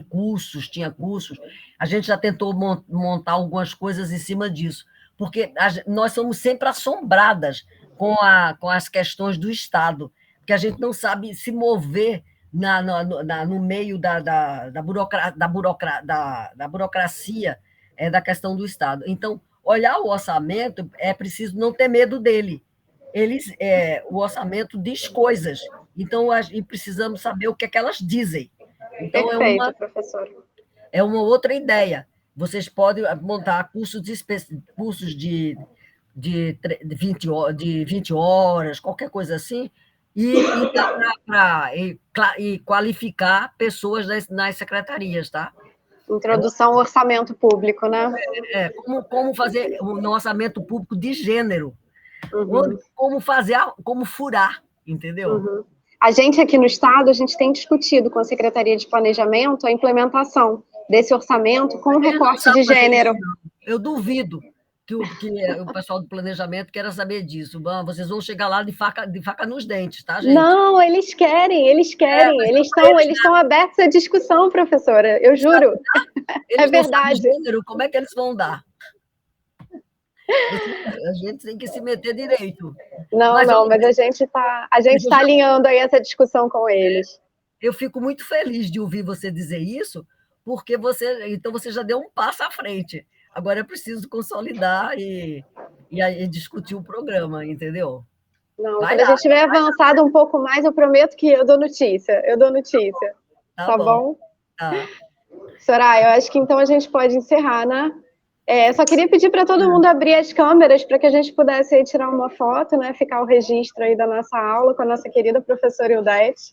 cursos, tinha cursos. A gente já tentou montar algumas coisas em cima disso, porque nós somos sempre assombradas com as questões do Estado, porque a gente não sabe se mover no meio da burocracia da questão do Estado. Então, olhar o orçamento, é preciso não ter medo dele. O orçamento diz coisas, então e precisamos saber o que é que elas dizem. Então, Perfeito, professora. É uma outra ideia. Vocês podem montar cursos de 20 horas, qualquer coisa assim, e qualificar pessoas nas secretarias, tá? Introdução ao orçamento público, né? Como fazer um orçamento público de gênero. Uhum. Como furar, entendeu? Uhum. A gente aqui no Estado, a gente tem discutido com a Secretaria de Planejamento a implementação desse orçamento com recorte de gênero. Eu duvido que o pessoal do planejamento queira saber disso. Vocês vão chegar lá de faca nos dentes, tá, gente? Não, eles querem. Eles estão abertos à discussão, professora, eu juro. Eles é verdade. Gênero, como é que eles vão dar? A gente tem que se meter direito. Mas a gente está alinhando aí essa discussão com eles. Eu fico muito feliz de ouvir você dizer isso, porque você já deu um passo à frente. Agora é preciso consolidar e discutir o programa, entendeu? Quando a gente tiver avançado um pouco mais, eu prometo que eu dou notícia. Tá bom? Tá. Soraya, eu acho que então a gente pode encerrar, né? Só queria pedir para todo mundo abrir as câmeras para que a gente pudesse aí tirar uma foto, né? Ficar o registro aí da nossa aula com a nossa querida professora Ildete.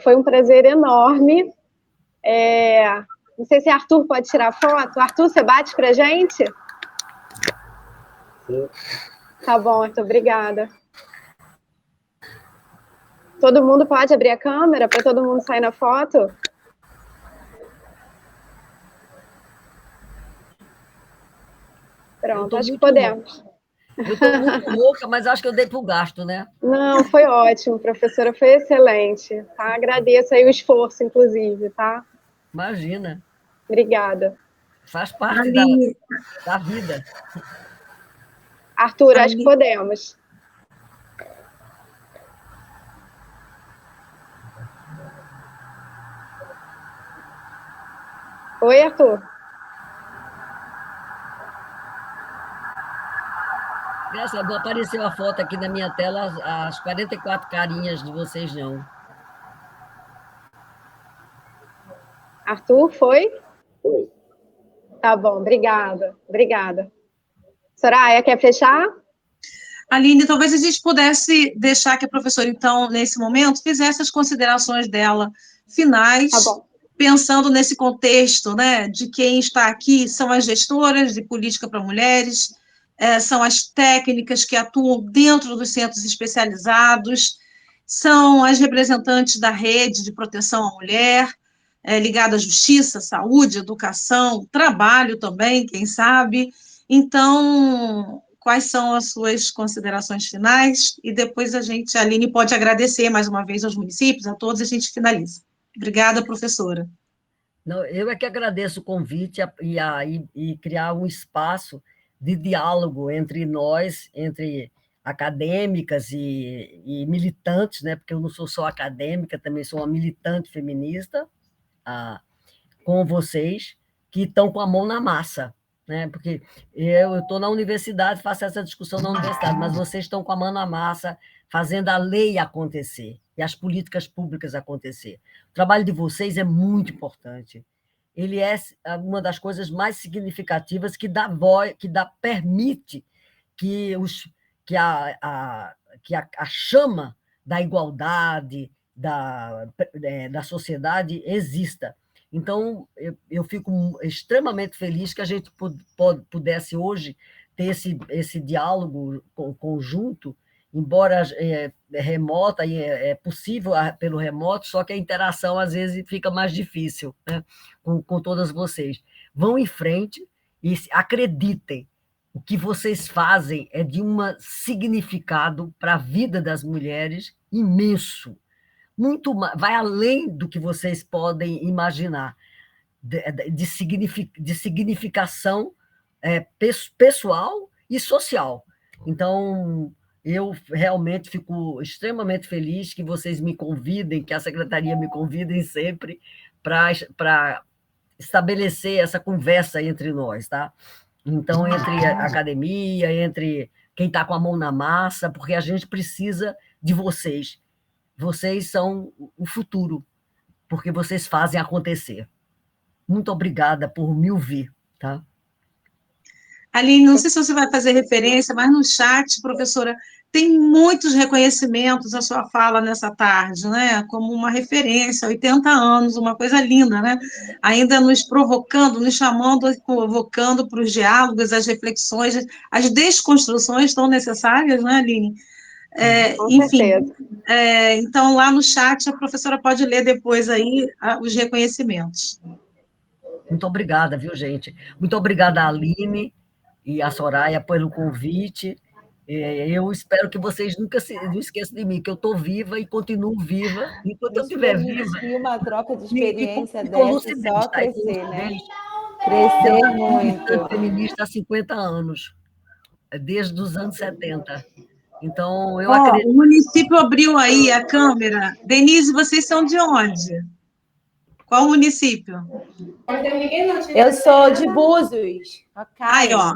Foi um prazer enorme. Não sei se Arthur pode tirar foto. Arthur, você bate para a gente? Sim. Tá bom, Arthur, obrigada. Todo mundo pode abrir a câmera para todo mundo sair na foto? Pronto, acho que podemos. Eu estou muito louca, mas acho que eu dei para o gasto, né? Não, foi ótimo, professora, foi excelente. Tá? Agradeço aí o esforço, inclusive, tá? Imagina. Obrigada. Faz parte da vida. Arthur, acho que podemos. Oi, Arthur. Não apareceu a foto aqui na minha tela, as 44 carinhas de vocês, não. Arthur, foi? Foi. Tá bom, obrigada. Soraya, quer fechar? Aline, talvez a gente pudesse deixar que a professora, então, nesse momento, fizesse as considerações dela finais, tá bom. Pensando nesse contexto, né, de quem está aqui, são as gestoras de política para mulheres, são as técnicas que atuam dentro dos centros especializados, são as representantes da rede de proteção à mulher, ligada à justiça, saúde, educação, trabalho também, quem sabe. Então, quais são as suas considerações finais? E depois a Aline pode agradecer mais uma vez aos municípios, a todos, e a gente finaliza. Obrigada, professora. Não, eu é que agradeço o convite e criar um espaço de diálogo entre nós, entre acadêmicas e militantes, né? Porque eu não sou só acadêmica, também sou uma militante feminista, com vocês, que estão com a mão na massa, né? Porque eu estou na universidade, faço essa discussão na universidade, mas vocês estão com a mão na massa, fazendo a lei acontecer e as políticas públicas acontecer. O trabalho de vocês é muito importante. Ele é uma das coisas mais significativas que permite que a chama da igualdade da sociedade exista. Então, eu fico extremamente feliz que a gente pudesse hoje ter esse diálogo conjunto, embora remota, é possível pelo remoto, só que a interação, às vezes, fica mais difícil, né, com todas vocês. Vão em frente e acreditem, o que vocês fazem é de um significado para a vida das mulheres imenso, vai além do que vocês podem imaginar, de significação pessoal e social. Então, eu realmente fico extremamente feliz que vocês me convidem, que a Secretaria me convidem sempre para estabelecer essa conversa entre nós, tá? Então, entre a academia, entre quem está com a mão na massa, porque a gente precisa de vocês. Vocês são o futuro, porque vocês fazem acontecer. Muito obrigada por me ouvir, tá? Aline, não sei se você vai fazer referência, mas no chat, professora, tem muitos reconhecimentos à sua fala nessa tarde, né? Como uma referência, 80 anos, uma coisa linda, né? Ainda nos provocando, nos chamando, convocando para os diálogos, as reflexões, as desconstruções tão necessárias, né, Aline? Enfim, então lá no chat a professora pode ler depois aí os reconhecimentos. Muito obrigada, viu, gente? Muito obrigada a Aline e a Soraya pelo convite. Eu espero que vocês nunca não esqueçam de mim, que eu estou viva e continuo viva. Enquanto eu estiver viva. E uma troca de experiência e dessa, só crescer, né? Crescer muito. Feminista há 50 anos, desde os anos 70. Então, eu acredito. O município abriu aí a câmera. Denise, vocês são de onde? Qual município? Eu sou de Búzios. Aí, ó,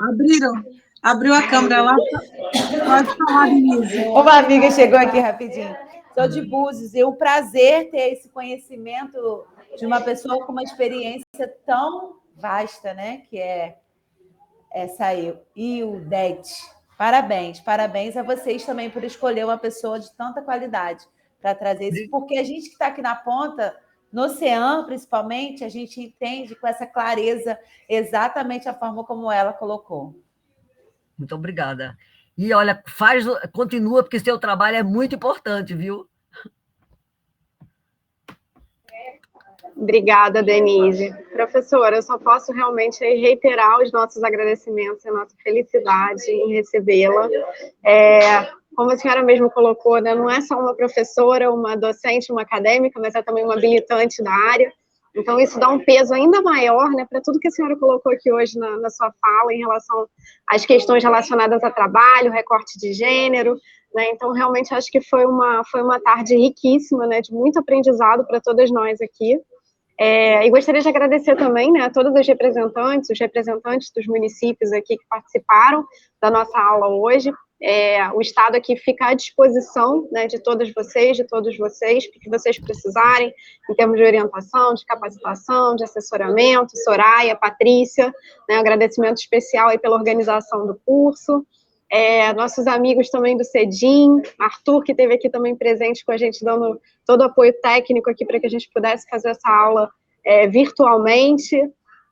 abriu a câmera lá. Pode falar, Denise. Uma amiga chegou aqui rapidinho. Sou de Búzios. E o prazer ter esse conhecimento de uma pessoa com uma experiência tão vasta, né? Que é essa aí. E o DET. Parabéns a vocês também por escolher uma pessoa de tanta qualidade para trazer isso, porque a gente que está aqui na ponta, no CEAM, principalmente, a gente entende com essa clareza exatamente a forma como ela colocou. Muito obrigada. E, olha, continua, porque seu trabalho é muito importante, viu? Obrigada, Denise. Professora, eu só posso realmente reiterar os nossos agradecimentos e a nossa felicidade em recebê-la. Como a senhora mesmo colocou, né, não é só uma professora, uma docente, uma acadêmica, mas é também uma habilitante da área. Então, isso dá um peso ainda maior, né, para tudo que a senhora colocou aqui hoje na sua fala em relação às questões relacionadas a trabalho, recorte de gênero, né? Então, realmente, acho que foi uma tarde riquíssima, né, de muito aprendizado para todas nós aqui. E gostaria de agradecer também, né, a todos os representantes dos municípios aqui que participaram da nossa aula hoje. O Estado aqui fica à disposição, né, de todas vocês, de todos vocês, para que vocês precisarem, em termos de orientação, de capacitação, de assessoramento. Soraya, Patrícia, né, um agradecimento especial aí pela organização do curso. Nossos amigos também do CEDIM, Arthur, que esteve aqui também presente com a gente, dando todo o apoio técnico aqui para que a gente pudesse fazer essa aula virtualmente.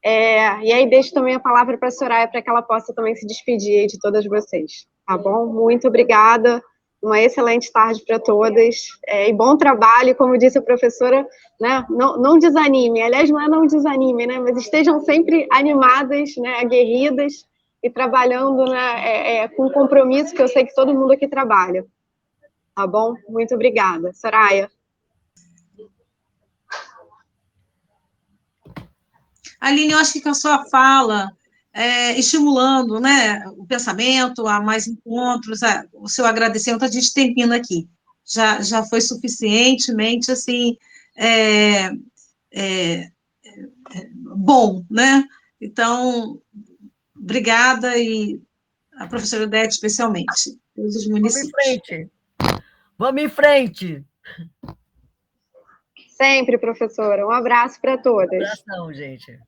E aí deixo também a palavra para a Soraya, para que ela possa também se despedir aí de todas vocês, tá bom? Muito obrigada, uma excelente tarde para todas, e bom trabalho, como disse a professora, né? Não desanime, aliás, não desanime, né? Mas estejam sempre animadas, né? Aguerridas, e trabalhando, né, com compromisso, que eu sei que todo mundo aqui trabalha. Tá bom? Muito obrigada. Soraya. Aline, eu acho que com a sua fala, estimulando, né, o pensamento, a mais encontros, o seu agradecimento, a gente termina aqui. Já foi suficientemente, assim, bom, né? Então, obrigada, e a professora Odete, especialmente, todos os municípios. Vamos em frente! Sempre, professora. Um abraço para todas. Um abração, gente.